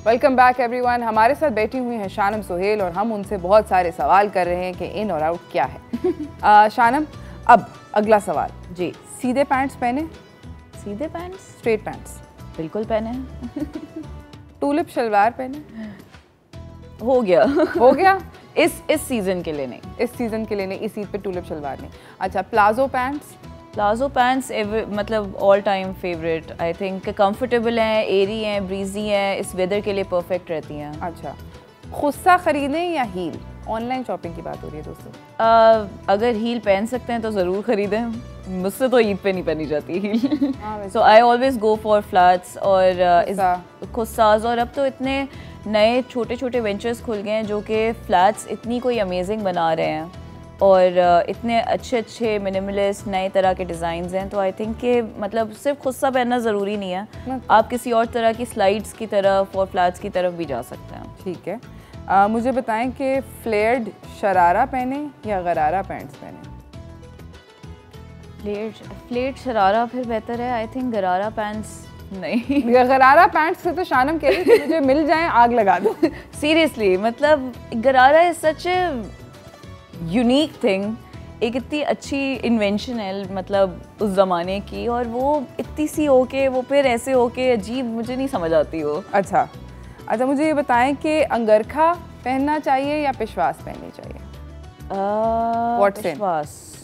Welcome back everyone. हमारे साथ बैठी हुई हैं शानम सुहेल और हम उनसे बहुत सारे सवाल कर रहे हैं कि इन और आउट क्या है। शानम, अब अगला सवाल जी। सीधे पैंट्स पहने? सीधे पैंट्स? Straight pants? बिल्कुल पहने। टूलिप शलवार पहने? हो गया। हो गया? इस सीजन के लिए नहीं। इस सीजन के लिए नहीं, इस ईद पे टूलिप शलवार नहीं। अच्छा, प्लाजो पैंट्स? प्लाजो पैंट्स मतलब all time favourite. I think comfortable हैं, एरी हैं, ब्रीजी हैं, इस वेदर के लिए परफेक्ट रहती हैं। अच्छा, खुस्सा खरीदें या हील? ऑनलाइन शॉपिंग की बात हो रही है दोस्तों। अगर हील पहन सकते हैं तो ज़रूर ख़रीदें। मुझसे तो ईद पे नहीं पहनी जाती heel. So I always go for flats और खुस्साज। और अब तो इतने नए छोटे छोटे वेंचर्स खुल गए हैं जो कि फ्लैट्स इतनी कोई अमेजिंग बना रहे हैं और इतने अच्छे अच्छे मिनिमलिस्ट नए तरह के डिज़ाइंस हैं। तो आई थिंक कि मतलब सिर्फ खुस्सा पहनना ज़रूरी नहीं है, आप किसी और तरह की स्लाइड्स की तरफ और फ्लैट्स की तरफ भी जा सकते हैं। ठीक है। मुझे बताएं कि फ्लेयर्ड शरारा पहने या गरारा पैंट्स पहने? फ्लेयर्ड शरारा फिर बेहतर है। आई थिंक गरारा पैंट्स नहीं। गरारा पैंट्स से तो शानम कह रही थी मुझे मिल जाएं आग लगा दो। सीरियसली, मतलब गरारा is such a unique thing, एक इतनी अच्छी इन्वेंशन है मतलब उस ज़माने की, और वो इतनी सी हो के वो फिर ऐसे हो के अजीब, मुझे नहीं समझ आती वो। अच्छा, मुझे ये बताएं कि अंगरखा पहनना चाहिए या पिशवास पहननी चाहिए?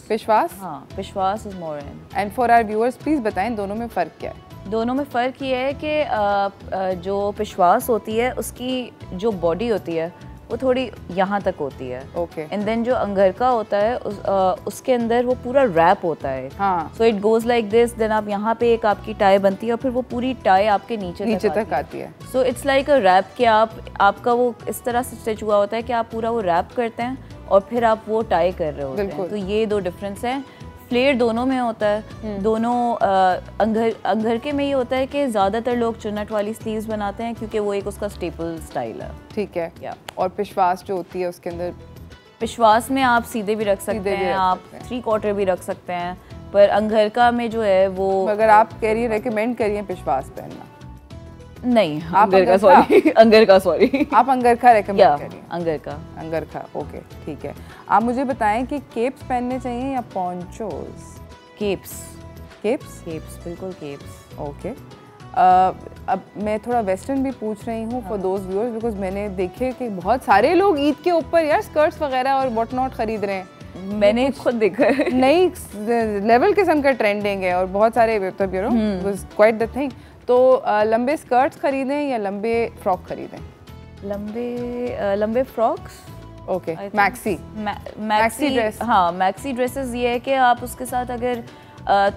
पिशवास? हाँ, peshwas is more in. And for our viewers please बताएं दोनों में फ़र्क क्या है? दोनों में फ़र्क ये है कि जो पिशवास होती है उसकी जो बॉडी होती है वो थोड़ी यहाँ तक होती है। ओके। एंड देन जो अंगरखा होता है उसके अंदर वो पूरा रैप होता है। हाँ। So it goes like this, then आप यहाँ पे एक आपकी टाई बनती है और फिर वो पूरी टाई आपके नीचे तक आती है। So it's like a wrap कि आपका वो इस तरह से स्टिच हुआ होता है कि आप पूरा वो रैप करते हैं और फिर आप वो टाई कर रहे होते हैं। तो ये दो डिफरेंस हैं। फ्लेयर दोनों में होता है। दोनों अंगरके में ये होता है कि ज़्यादातर लोग चुन्नट वाली स्लीव्स बनाते हैं क्योंकि वो एक उसका स्टेपल स्टाइल है। ठीक है। और पिशवास जो होती है उसके अंदर, पिशवास में आप सीधे भी रख सकते हैं, आप 3/4 भी रख सकते हैं, पर अंगरका में जो है वो, अगर आप कह रही रेकमेंड करिए पिशवास पहनना? नहीं, अंगरका सॉरी। अंगरका सॉरी। आप अंगरखा रेकमेंड करिए? अंगरखा। ओके, ठीक है। आप मुझे बताएं कि केप्स पहनने चाहिए या पोंचोस? केप्स, बिल्कुल केप्स। ओके। अब मैं थोड़ा वेस्टर्न भी पूछ रही हूँ फॉर दोज व्यूअर्स, बिकॉज मैंने देखे कि बहुत सारे लोग ईद के ऊपर यार स्कर्ट्स वगैरह और व्हाट नॉट खरीद रहे हैं। मैंने खुद देखा है। नई लेवल किस्म का ट्रेंडिंग है और बहुत सारे मतलब you know was quite the thing. तो लंबे स्कर्ट्स खरीदें या लंबे फ्रॉक खरीदें? लंबे फ्रॉक्स। ओके। Maxi dress. हाँ, मैक्सी ड्रेसेस ये है कि आप उसके साथ अगर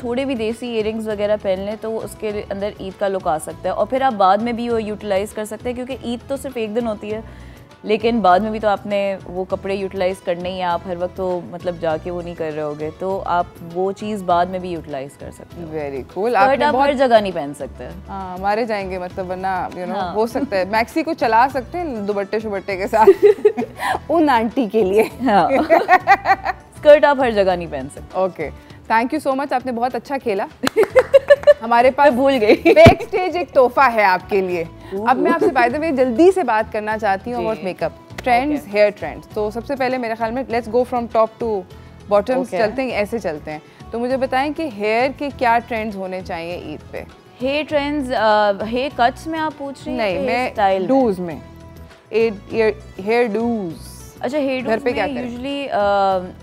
थोड़े भी देसी इयरिंग्स वगैरह पहन लें तो उसके अंदर ईद का लुक आ सकता है और फिर आप बाद में भी वो यूटिलाइज़ कर सकते हैं क्योंकि ईद तो सिर्फ एक दिन होती है, लेकिन बाद में भी तो आपने वो कपड़े यूटिलाइज़ करने ही है। आप हर वक्त तो मतलब जाके वो नहीं कर रहे होगे, तो आप वो चीज़ बाद में भी यूटिलाइज़ कर सकते हैं। Very cool. आप हर जगह नहीं पहन सकते। हाँ, मारे जाएंगे मतलब, वरना यू नो हो सकता है मैक्सी को चला सकते हैं दुपट्टे शुबट्टे के साथ उन आंटी के लिए। हाँ। स्कर्ट आप हर जगह नहीं पहन सकते। Okay, thank you so much, आपने बहुत अच्छा खेला। हमारे पास भूल गई बैक स्टेज एक तोहफा है आपके लिए। अब मैं आपसे बाय द वे जल्दी से बात करना चाहती हूँ about makeup trends, hair trends. तो सबसे पहले मेरे ख्याल में let's go from top to bottoms, चलते हैं ऐसे चलते हैं। तो मुझे बताएं कि हेयर के क्या ट्रेंड्स होने चाहिए ईद पे? हेयर ट्रेंड्स, हेयर कट्स में आप पूछ रही हैं? नहीं, मैं डूज में। Hair dos. अच्छा, हेयर डूज में यूजुअली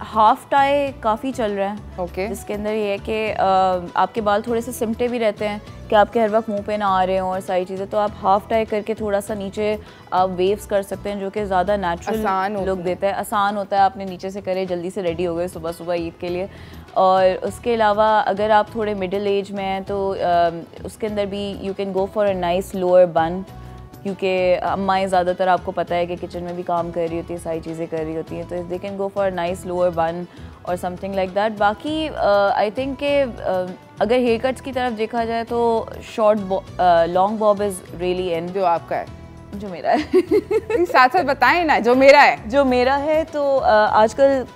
हाफ टाई काफ़ी चल रहा है। ओके। जिसके अंदर ये है कि आपके बाल थोड़े से सिमटे भी रहते हैं कि आपके हर वक्त मुंह पे ना आ रहे हों और सारी चीज़ें, तो आप हाफ टाई करके थोड़ा सा नीचे आप वेव्स कर सकते हैं, जो कि ज़्यादा नेचुरल लुक देता है। आसान होता है, आपने नीचे से करे, जल्दी से रेडी हो गए सुबह सुबह ईद के लिए। और उसके अलावा अगर आप थोड़े मिडिल एज में हैं तो उसके अंदर भी you can go for a nice lower बन, क्योंकि अम्माएँ ज़्यादातर आपको पता है कि किचन में भी काम कर रही होती है, सारी चीज़ें कर रही होती हैं, तो they can go for nice lower बन और समथिंग लाइक दैट। बाकी आई थिंक कि अगर हेयर कट्स की तरफ देखा जाए तो short long Bob is really in. जो आपका है? जो मेरा है साथ साथ बताएं ना। जो मेरा है? जो मेरा है तो आजकल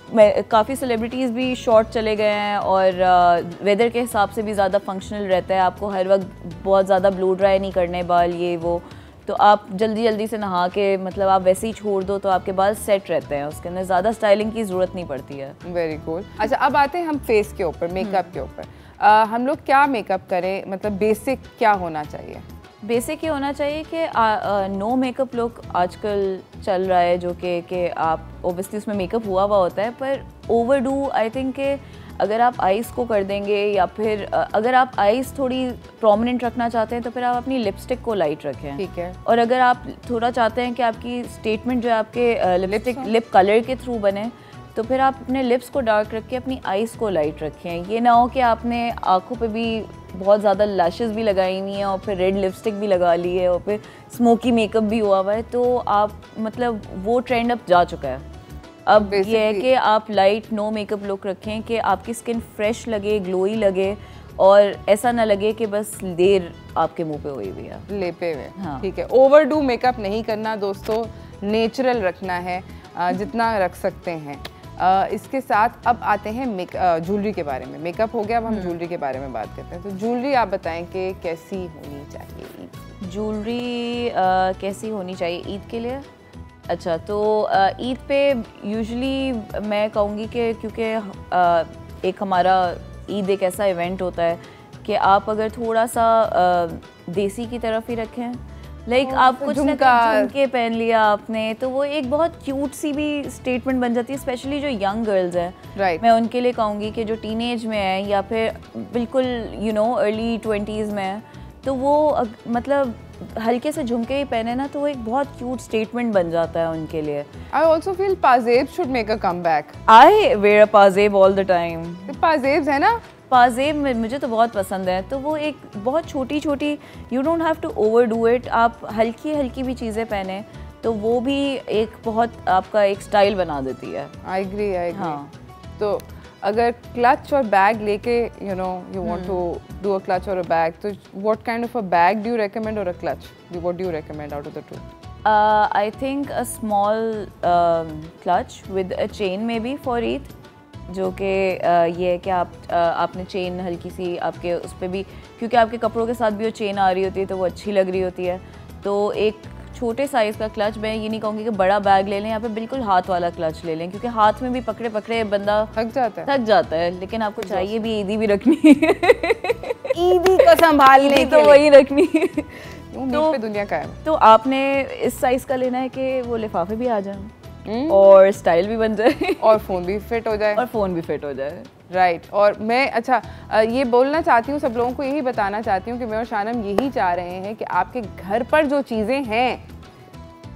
काफ़ी सेलिब्रिटीज़ भी शॉर्ट चले गए हैं और वेदर के हिसाब से भी ज़्यादा फंक्शनल रहता है। आपको हर वक्त बहुत ज़्यादा ब्लो ड्राई नहीं करने बाल, ये वो, तो आप जल्दी जल्दी से नहा के मतलब आप वैसे ही छोड़ दो तो आपके बाल सेट रहते हैं, उसके अंदर ज़्यादा स्टाइलिंग की ज़रूरत नहीं पड़ती है। Very cool. अच्छा, अब आते हैं हम फेस के ऊपर, मेकअप के ऊपर। हम लोग क्या मेकअप करें, मतलब बेसिक क्या होना चाहिए? बेसिक ये होना चाहिए कि नो मेकअप लुक आजकल चल रहा है, जो कि आप ओबियसली उसमें मेकअप हुआ होता है, पर ओवरडू आई थिंक कि अगर आप आइज़ को कर देंगे या फिर अगर आप आइज़ थोड़ी प्रोमिनेंट रखना चाहते हैं तो फिर आप अपनी लिपस्टिक को लाइट रखें। ठीक है। और अगर आप थोड़ा चाहते हैं कि आपकी स्टेटमेंट जो है आपके लिप कलर के थ्रू बने, तो फिर आप अपने लिप्स को डार्क रख के अपनी आइज़ को लाइट रखें। ये ना हो कि आपने आँखों पे भी बहुत ज़्यादा लैशेस भी लगाई हुई हैं और फिर रेड लिपस्टिक भी लगा ली है और फिर स्मोकी मेकअप भी हुआ हुआ है, तो आप मतलब वो ट्रेंड अब जा चुका है। अब ये है कि आप लाइट नो मेकअप लुक रखें कि आपकी स्किन फ्रेश लगे, ग्लोई लगे और ऐसा ना लगे कि बस देर आपके मुंह पे हुई हुई है, लेपे हुए। हाँ। ठीक है। ओवरडू मेकअप नहीं करना दोस्तों, नेचुरल रखना है जितना रख सकते हैं। इसके साथ अब आते हैं ज्वेलरी के बारे में। मेकअप हो गया, अब हम ज्वेलरी के बारे में बात करते हैं। तो ज्वेलरी आप बताएं कि कैसी होनी चाहिए? ज्वेलरी कैसी होनी चाहिए ईद के लिए? अच्छा, तो ईद पे यूजुअली मैं कहूँगी कि क्योंकि एक हमारा ईद एक ऐसा इवेंट होता है कि आप अगर थोड़ा सा देसी की तरफ ही रखें, लाइक आप कुछ झुमके पहन लिया आपने, तो वो एक बहुत क्यूट सी भी स्टेटमेंट बन जाती है, स्पेशली जो यंग गर्ल्स हैं। राइट। मैं उनके लिए कहूँगी कि जो टीनेज में है या फिर बिल्कुल अर्ली 20s में है, तो वो मतलब हल्के से झुमके ही पहने ना, तो वो एक बहुत क्यूट स्टेटमेंट बन जाता है उनके लिए। I also feel पाजेब should make a comeback. I wear a पाजेब all the time. पाजेब्स है ना? पाजेब मुझे तो बहुत पसंद है। तो वो एक बहुत छोटी छोटी, you don't have to overdo it, आप हल्की हल्की भी चीज़ें पहने तो वो भी एक बहुत आपका एक स्टाइल बना देती है। I agree. हाँ। तो अगर क्लच और बैग लेके you want to do a clutch or a bag, तो what kind of a bag do you recommend or a clutch? What do you recommend out of the two? I think a small clutch with a chain maybe for Eid, जो कि ये है कि आपने chain हल्की सी आपके उस पर भी, क्योंकि आपके कपड़ों के साथ भी वो चेन आ रही होती है तो वो अच्छी लग रही होती है। तो एक छोटे साइज़ का क्लच, मैं ये नहीं कहूँगी कि बड़ा बैग ले लें, यहाँ पे बिल्कुल हाथ वाला क्लच ले लें, क्योंकि हाथ में भी पकड़े पकड़े बंदा थक जाता है। लेकिन आपको चाहिए भी ईदी भी रखनी है ईदी को संभालने तो वही रखनी है। तो दुनिया का है, तो आपने इस साइज़ का लेना है कि वो लिफाफे भी आ जाए और स्टाइल भी बन जाए और फ़ोन भी फिट हो जाए। राइट। और मैं ये बोलना चाहती हूँ, सब लोगों को यही बताना चाहती हूँ कि मैं और शानम यही चाह रहे हैं कि आपके घर पर जो चीज़ें हैं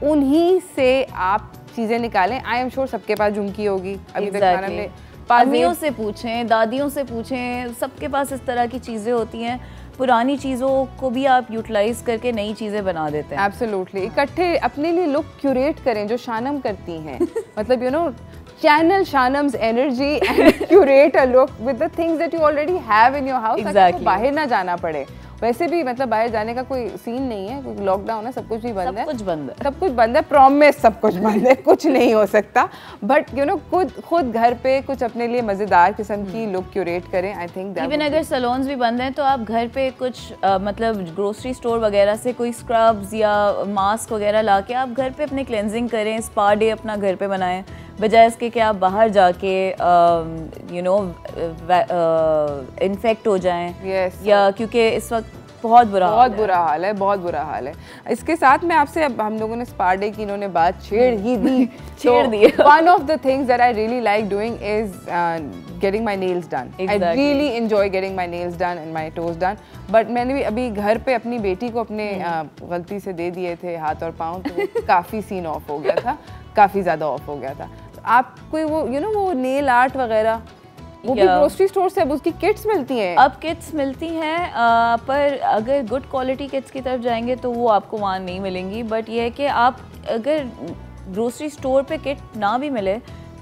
उन्हीं से आप चीज़ें निकालें। आई एम श्योर सबके पास झुमकी होगी, अभी तक शानम ने अम्मियों से पूछें, दादियों से पूछें, सबके पास इस तरह की चीज़ें होती हैं। पुरानी चीज़ों को भी आप यूटिलाइज करके नई चीज़ें बना देते हैं। एब्सोल्युटली। इकट्ठे अपने लिए लुक क्यूरेट करें जो शानम करती हैं। मतलब channel Shanam's energy and curate a look with the things that you already have in your house. Exactly. बाहर ना जाना पड़े। वैसे भी मतलब बाहर जाने का कोई सीन नहीं है, क्योंकि लॉकडाउन है, सब कुछ भी बंद है। सब कुछ बंद है, प्रॉमिस सब कुछ बंद है, कुछ नहीं हो सकता। बट खुद घर पे कुछ अपने लिए मज़ेदार किस्म की लुक क्यूरेट करें। आई थिंक इवन अगर सैलून्स भी बंद हैं तो आप घर पे कुछ मतलब ग्रोसरी स्टोर वगैरह से कोई स्क्रब्स या मास्क वगैरह ला के आप घर पे अपने क्लेंजिंग करें, स्पा डे अपना घर पे बनाएं, बजाय इसके कि आप बाहर जाके इन्फेक्ट हो जाएं। yes, या क्योंकि इस वक्त बहुत बुरा हाल है, बहुत बुरा हाल है। इसके साथ में आपसे अब हम लोगों ने स्पा डे की इन्होंने बात छेड़ ही दी। One of the things that I really like doing is getting my nails done. I really enjoy getting my nails done and my toes done. But मैंने भी अभी घर पे अपनी बेटी को अपने गलती से दे दिए थे हाथ और पाँव, तो काफ़ी सीन ऑफ हो गया था, काफ़ी ज़्यादा ऑफ हो गया था। आप कोई वो वो नेल आर्ट वगैरह वो भी ग्रोसरी स्टोर से अब उसकी किट्स मिलती हैं? अब किट्स मिलती हैं, पर अगर गुड क्वालिटी किट्स की तरफ जाएंगे तो वो आपको वहाँ नहीं मिलेंगी। बट ये है कि आप अगर ग्रोसरी स्टोर पे किट ना भी मिले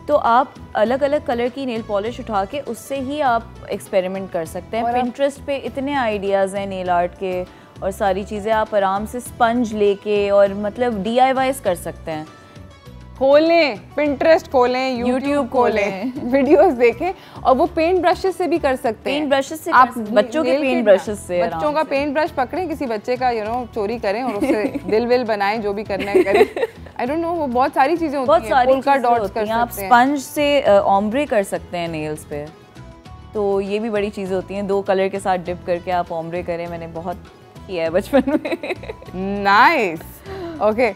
तो आप अलग अलग कलर की नेल पॉलिश उठा के उससे ही आप एक्सपेरिमेंट कर सकते हैं। पिंटरेस्ट पे इतने आइडियाज़ हैं नेल आर्ट के, और सारी चीज़ें आप आराम से स्पंज लेके और मतलब DIYs कर सकते हैं। खोलें, पिंटरेस्ट खोलें, यूट्यूब खोलें, वीडियोस देखें, और वो पेंट ब्रशेस से भी कर सकते हैं। पेंट ब्रशेस से आप बच्चों के पेंट ब्रशेस से, बच्चों का पेंट ब्रश पकड़ें, किसी बच्चे का चोरी करें और उससे दिल विल बनाएं, जो भी करना है करें। आई डोंट नो, वो बहुत सारी चीजें होती हैं, पोल्का डॉट्स कर सकते हैं, आप स्पंज से ऑम्ब्रे कर सकते हैं नेल्स पे, तो ये भी बड़ी चीज़ें होती हैं। 2 कलर के साथ डिप करके आप ऑम्ब्रे करें, मैंने बहुत किया है बचपन में। Nice, okay.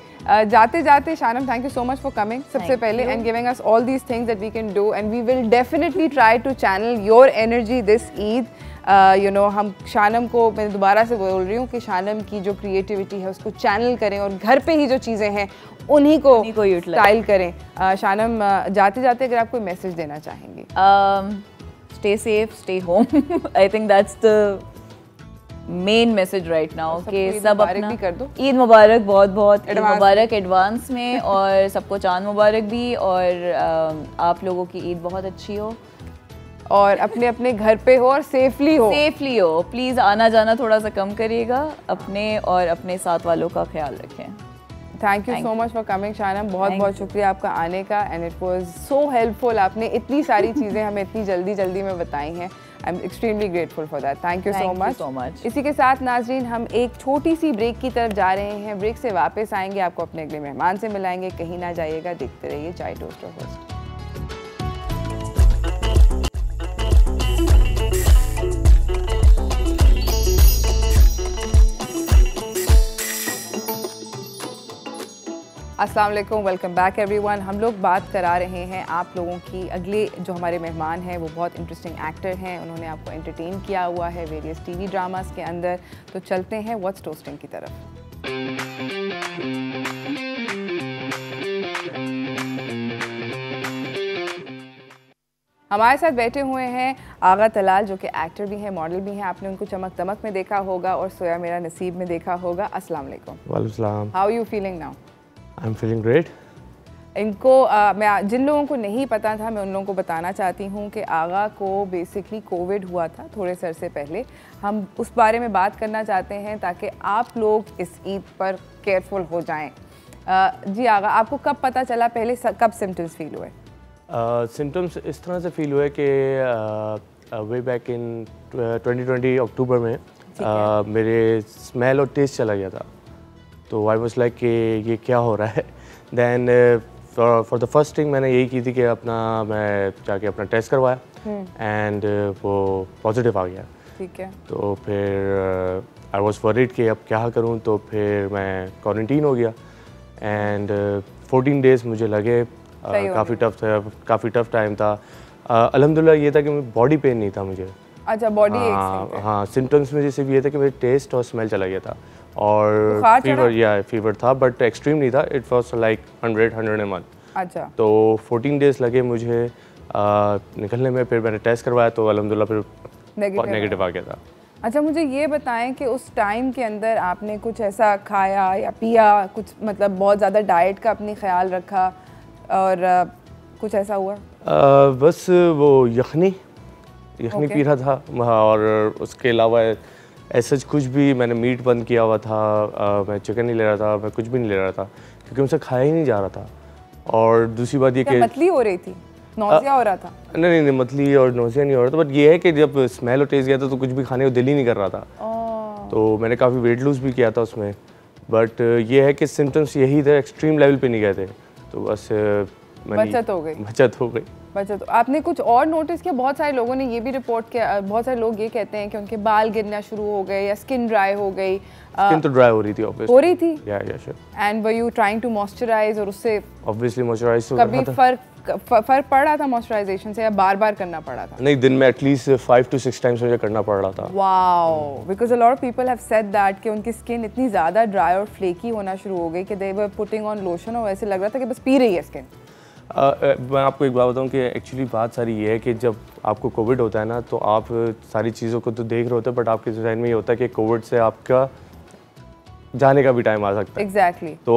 जाते जाते Shanam, thank you so much for coming सबसे पहले and giving us all these things that we can do, and we will definitely try to channel your energy this Eid. हम शानम को, मैं दोबारा से बोल रही हूँ कि शानम की जो क्रिएटिविटी है उसको चैनल करें और घर पे ही जो चीज़ें हैं उन्हीं को स्टाइल करें। शानम, जाते जाते अगर आप कोई मैसेज देना चाहेंगे? Stay safe, stay home. I think that's the main message right now, कि सब अपना कर दो। ईद मुबारक, बहुत बहुत ईद मुबारक एडवांस में, और सबको चांद मुबारक भी, और आप लोगों की ईद बहुत अच्छी हो, और अपने अपने घर पे हो और सेफली हो। प्लीज़ आना जाना थोड़ा सा कम करिएगा, अपने और अपने साथ वालों का ख्याल रखें। Thank you so much for coming Shanam, बहुत बहुत शुक्रिया आपका आने का, and it was so helpful. आपने इतनी सारी चीज़ें हमें इतनी जल्दी में बताई हैं। I am extremely grateful for that. Thank you so much. इसी के साथ नाजरीन, हम एक छोटी सी ब्रेक की तरफ जा रहे हैं। ब्रेक से वापस आएंगे, आपको अपने अगले मेहमान से मिलाएंगे, कहीं ना जाइएगा, देखते रहिए चाय टोस्टर होस्ट। अस्सलाम वालेकुम, वेलकम बैक एवरीवन। हम लोग बात करा रहे हैं आप लोगों की। अगले जो हमारे मेहमान हैं वो बहुत इंटरेस्टिंग एक्टर हैं, उन्होंने आपको एंटरटेन किया हुआ है वेरियस टीवी ड्रामास के अंदर। तो चलते हैं व्हाट्स टोस्टिंग की तरफ। हमारे साथ बैठे हुए हैं आगा तलाल, जो कि एक्टर भी हैं, मॉडल भी हैं। आपने उनको चमक दमक में देखा होगा और सोया मेरा नसीब में देखा होगा। अस्सलाम वालेकुम। वालेकुम सलाम। How you feeling now? I am feeling great. इनको मैं जिन लोगों को नहीं पता था, मैं उन लोगों को बताना चाहती हूँ कि आगा को बेसिकली कोविड हुआ था थोड़े से अरसे पहले। हम उस बारे में बात करना चाहते हैं ताकि आप लोग इस ईद पर केयरफुल हो जाएं। जी आगा, आपको कब पता चला, पहले कब सिम्टम्स फील हुए? सिम्टम्स इस तरह से फील हुए कि वे बैक इन 2020 अक्टूबर में मेरे स्मेल और टेस्ट चला गया था। तो आई वाज लाइक कि ये क्या हो रहा है। Then for the first thing मैंने यही की थी कि मैं जाके अपना टेस्ट करवाया, एंड वो पॉजिटिव आ गया। ठीक है। तो फिर आई वाज वरीड कि अब क्या करूं, तो फिर मैं क्वारंटीन हो गया, एंड 14 डेज़ मुझे लगे। काफ़ी टफ टाइम था। अल्हम्दुलिल्लाह ये था कि बॉडी पेन नहीं था मुझे। अच्छा, बॉडी हाँ, सिम्टम्स में जैसे ये था कि मेरे टेस्ट और स्मेल चला गया था, और फीवर था, बट एक्सट्रीम नहीं था। It was like 100-101। अच्छा। तो 14 डेज़ लगे मुझे निकलने में। फिर मैंने टेस्ट करवाया तो अल्हम्दुलिल्लाह फिर नेगेटिव आ गया था। अच्छा, मुझे ये बताएं कि उस टाइम के अंदर आपने कुछ ऐसा खाया या पिया, कुछ मतलब बहुत ज़्यादा डाइट का अपनी ख्याल रखा और कुछ ऐसा हुआ? बस वो यखनी पी रहा था, और उसके अलावा ऐसा कुछ भी, मैंने मीट बंद किया हुआ था, मैं चिकन नहीं ले रहा था, मैं कुछ भी नहीं ले रहा था क्योंकि उनसे खाया ही नहीं जा रहा था। और दूसरी बात ये कि मतली हो रही थी, नौसिया हो रहा था? नहीं, मतली और नौसिया नहीं हो रहा था, बट ये है कि जब स्मेल और टेस्ट गया था तो कुछ भी खाने को दिल ही नहीं कर रहा था। तो मैंने काफ़ी वेट लूज़ भी किया था उसमें, बट ये है कि सिम्टम्स यही थे, एक्सट्रीम लेवल पे नहीं गए थे, तो बस बचत हो गई। बचा। तो आपने कुछ और नोटिस किया? बहुत सारे लोगों ने ये भी रिपोर्ट किया, बहुत सारे लोग ये कहते हैं कि उनके बाल गिरना शुरू हो गए या स्किन ड्राई हो गई। स्किन तो ड्राई हो रही थी ऑब्वियसली। हो रही थी? या sure. And were you trying to moisturise? और उससे ऑब्वियसली मॉइस्चराइज तो कभी फर्क पड़ रहा था मॉइस्चराइजेशन से या बार-बार करना पड़ा था? नहीं, दिन में एटलीस्ट 5 to 6 टाइम्स मुझे करना पड़ रहा था। Wow, because a lot of people have said that कि उनकी स्किन इतनी ज़्यादा ड्राई और फ्लेकी होना शुरू हो गई कि दे वर पुटिंग ऑन लोशन और ऐसे लग रहा था कि बस पी रही है स्किन। मैं आपको एक बात बताऊं कि एक्चुअली बात सारी ये है कि जब आपको कोविड होता है ना, तो आप सारी चीज़ों को तो देख रहे होते हैं, बट आपके जहन में ये होता है कि कोविड से आपका जाने का भी टाइम आ सकता है। एग्जैक्टली। तो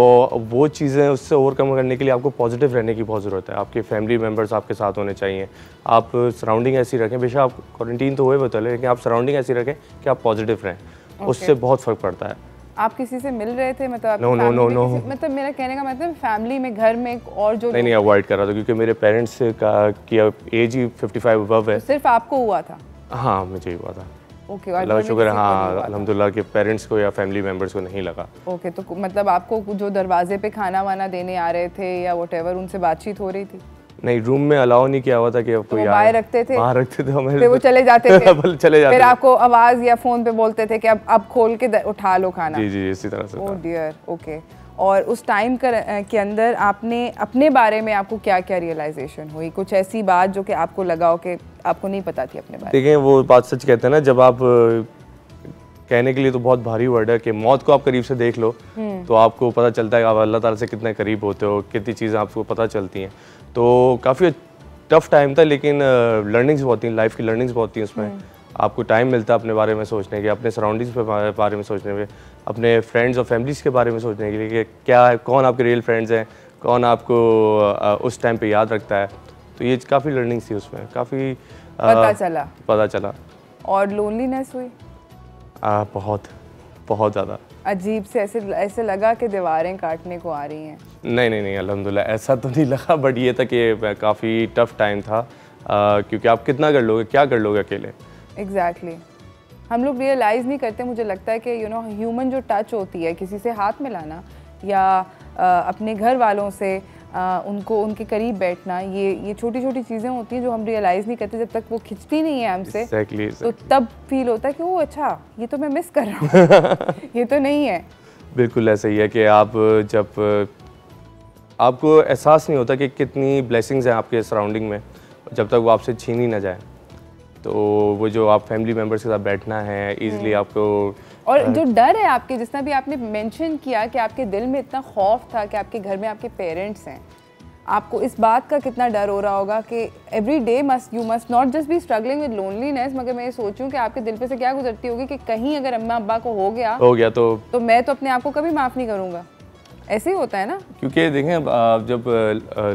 वो चीज़ें उससे ओवरकम करने के लिए आपको पॉजिटिव रहने की बहुत ज़रूरत है। आपके फैमिली मेम्बर्स आपके साथ होने चाहिए, आप सराउंडिंग ऐसी रखें, बेशक आप क्वारंटीन तो हुए बतले, लेकिन आप सराउंडिंग ऐसी रखें कि आप पॉजिटिव रहें। उससे बहुत फ़र्क पड़ता है। आप किसी से मिल रहे थे? मतलब नो, मतलब मेरा कहने का मतलब फैमिली में, घर में और जो नहीं अवॉइड कर रहा था, क्योंकि मेरे पेरेंट्स का की एज ही 55 अबव है। तो सिर्फ आपको हुआ था? हाँ, मुझे ही हुआ था। ओके, अल्लाह का शुक्र है। हाँ, अल्हम्दुलिल्लाह के पेरेंट्स को या फैमिली मेम्बर्स को नहीं लगा। ओके, तो मतलब आपको जो दरवाजे पे खाना वाना देने आ रहे थे या व्हाटएवर, उनसे बातचीत हो रही थी? नहीं, रूम में अलाउ नहीं किया हुआ था कि कोई बाहर रखते थे? बाहर रखते थे हमें, फिर वो चले जाते थे? चले जाते फिर आपको आवाज़ या फ़ोन पे बोलते थे कि अब खोल के उठा लो खाना? जी, इसी तरह से। Oh dear, okay. और उस टाइम के अंदर आपने अपने बारे में आपको क्या क्या रियलाइजेशन हुई? कुछ ऐसी बात जो कि आपको लगा हो कि आपको नहीं पता थी अपने बारे में? देखिए, वो बात सच कहते हैं ना, जब आप कहने के लिए तो बहुत भारी वर्ड है कि मौत को आप करीब से देख लो तो आपको पता चलता है कि आप अल्लाह ताला से कितने करीब होते हो, कितनी चीज़ें आपको पता चलती हैं। तो काफ़ी टफ टाइम था, लेकिन लर्निंग्स बहुत थी, लाइफ की लर्निंग्स बहुत थी उसमें। आपको टाइम मिलता है अपने बारे में सोचने के, अपने सराउंडिंग्स के बारे में सोचने के, अपने फ्रेंड्स और फैमिलीज़ के बारे में सोचने के लिए कि क्या है, कौन आपके रियल फ्रेंड्स हैं, कौन आपको उस टाइम पे याद रखता है। तो ये काफ़ी लर्निंग्स थी उसमें, काफ़ी पता चला। और लोनलीनेस हुई? बहुत ज़्यादा। अजीब से ऐसे लगा कि दीवारें काटने को आ रही हैं? नहीं अल्हम्दुलिल्लाह ऐसा तो नहीं लगा, बट ये था कि काफ़ी टफ टाइम था, क्योंकि आप कितना कर लोगे, क्या कर लोगे अकेले। एग्जैक्टली। हम लोग रियलाइज़ नहीं करते, मुझे लगता है कि ह्यूमन जो टच होती है, किसी से हाथ मिलाना या अपने घर वालों से उनको उनके करीब बैठना, ये छोटी छोटी चीज़ें होती हैं जो हम रियलाइज़ नहीं करते जब तक वो खिंचती नहीं है हमसे। exactly. तो तब फील होता है कि ओह अच्छा, ये तो मैं मिस कर रहा हूँ ये तो नहीं है। बिल्कुल ऐसा ही है कि आप जब आपको एहसास नहीं होता कि कितनी ब्लेसिंग्स हैं आपके सराउंडिंग में, जब तक वो आपसे छीन ही ना जाए। तो वो जो आप फैमिली मेम्बर्स के साथ बैठना है ईज़िली आपको, और जो डर है आपके, जितना भी आपने मेंशन किया कि आपके दिल में इतना खौफ था कि आपके घर में आपके पेरेंट्स हैं, आपको इस बात का कितना डर हो रहा होगा कि every day you must not just be struggling with loneliness, मगर मैं ये सोचूं कि आपके दिल पे से क्या गुजरती होगी कि कहीं अगर अम्मा अब्बा को हो गया तो मैं तो अपने आप को कभी माफ़ नहीं करूँगा। ऐसे ही होता है ना, क्योंकि देखें जब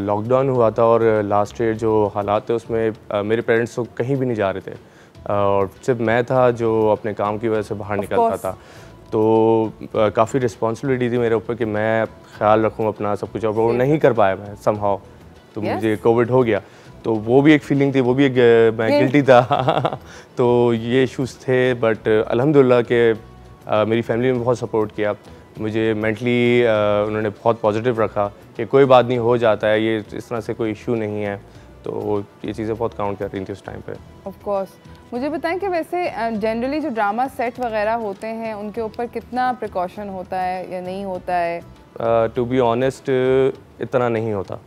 लॉकडाउन हुआ था और लास्ट ईयर जो हालात थे उसमें मेरे पेरेंट्स तो कहीं भी नहीं जा रहे थे और सिर्फ मैं था जो अपने काम की वजह से बाहर निकलता था। तो काफ़ी रिस्पॉन्सिबिलिटी थी मेरे ऊपर कि मैं ख्याल रखूं अपना सब कुछ, और वो नहीं कर पाया मैं समहाउ। तो मुझे कोविड हो गया, तो वो भी एक फीलिंग थी, वो भी एक मैं गिल्टी था तो ये इशूज़ थे, बट अल्हम्दुलिल्लाह के मेरी फैमिली ने बहुत सपोर्ट किया मुझे मेंटली, उन्होंने बहुत पॉजिटिव रखा कि कोई बात नहीं, हो जाता है, ये इस तरह से कोई इशू नहीं है। तो ये चीज़ें बहुत काउंट कर रही थी उस टाइम पे। Of course. मुझे बताएं कि वैसे जनरली जो ड्रामा सेट वगैरह होते हैं उनके ऊपर कितना प्रिकॉशन होता है या नहीं होता है? टू बी ऑनेस्ट इतना नहीं होता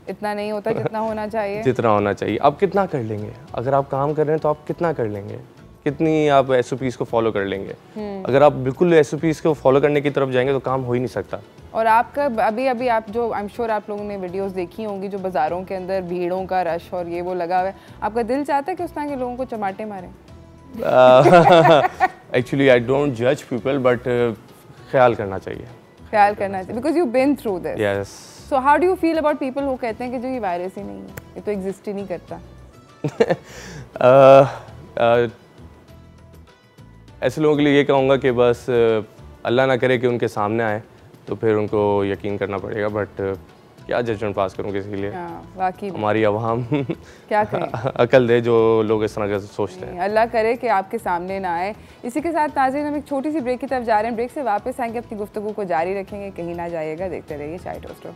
जितना होना चाहिए। जितना होना चाहिए। आप कितना कर लेंगे? अगर आप काम कर रहे हैं तो आप कितना कर लेंगे, कितनी आप SOPs को फॉलो कर लेंगे? अगर आप बिल्कुल SOPs को फॉलो करने की तरफ जाएंगे तो काम हो ही नहीं सकता। और आपका अभी आप जो आई एम श्योर आप लोगों ने वीडियोस देखी होंगी, जो बाज़ारों के अंदर भीड़ों का रश और ये वो लगा हुआ है, आपका दिल चाहता है कि उस तरह के लोगों को चमाटे मारें? एक्चुअली आई डोंट जज पीपल, बट ख्याल करना चाहिए because you been through this. Yes. So how do you feel about people who कहते हैं कि जो ये वायरस ही नहीं है, ये तो एग्जिस्ट ही नहीं करता? ऐसे लोगों के लिए ये कहूँगा कि बस अल्लाह ना करे कि उनके सामने आए तो फिर उनको यकीन करना पड़ेगा, बट क्या जजमेंट पास करूँ किसी के लिए? वाकई हमारी अवाम क्या करें, अकल दे जो लोग इस तरह से सोचते हैं। अल्लाह करे कि आपके सामने ना आए। इसी के साथ नाज़रीन हम एक छोटी सी ब्रेक की तरफ जा रहे हैं, ब्रेक से वापस आएंगे, अपनी गुफ्तगू को जारी रखेंगे, कहीं ना जाइएगा, देखते रहिए चाय टोस्टर।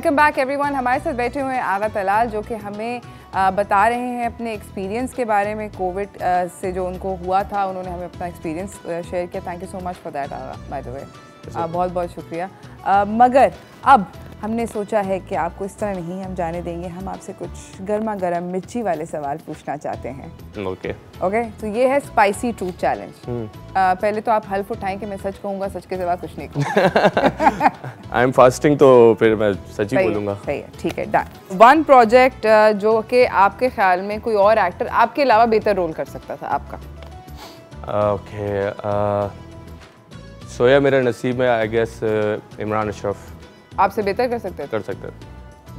Welcome back everyone. हमारे साथ बैठे हुए हैं आगा तलाल, जो कि हमें बता रहे हैं अपने एक्सपीरियंस के बारे में। कोविड से जो उनको हुआ था, उन्होंने हमें अपना एक्सपीरियंस शेयर किया। Thank you so much for that Agha, by the way. बहुत बहुत शुक्रिया। मगर अब हमने सोचा है कि आपको इस तरह नहीं हम जाने देंगे, हम आपसे कुछ गर्मा गर्म मिर्ची वाले सवाल पूछना चाहते हैं। ओके ओके, तो ये है स्पाइसी ट्रूथ चैलेंज। पहले तो आप हल्फ उठाएं कि मैं सच कहूँगा, सच के सिवा कुछ नहीं कहूँगा। आई एम फास्टिंग, तो फिर मैं सच ही बोलूँगा। सही है, ठीक है, डन। वन प्रोजेक्ट जो कि आपके ख्याल में कोई और एक्टर आपके अलावा बेहतर रोल कर सकता था आपका। ओके, सोया मेरा नसीब में, आई गेस इमरान अशरफ आपसे बेहतर कर सकते थे। कर सकते।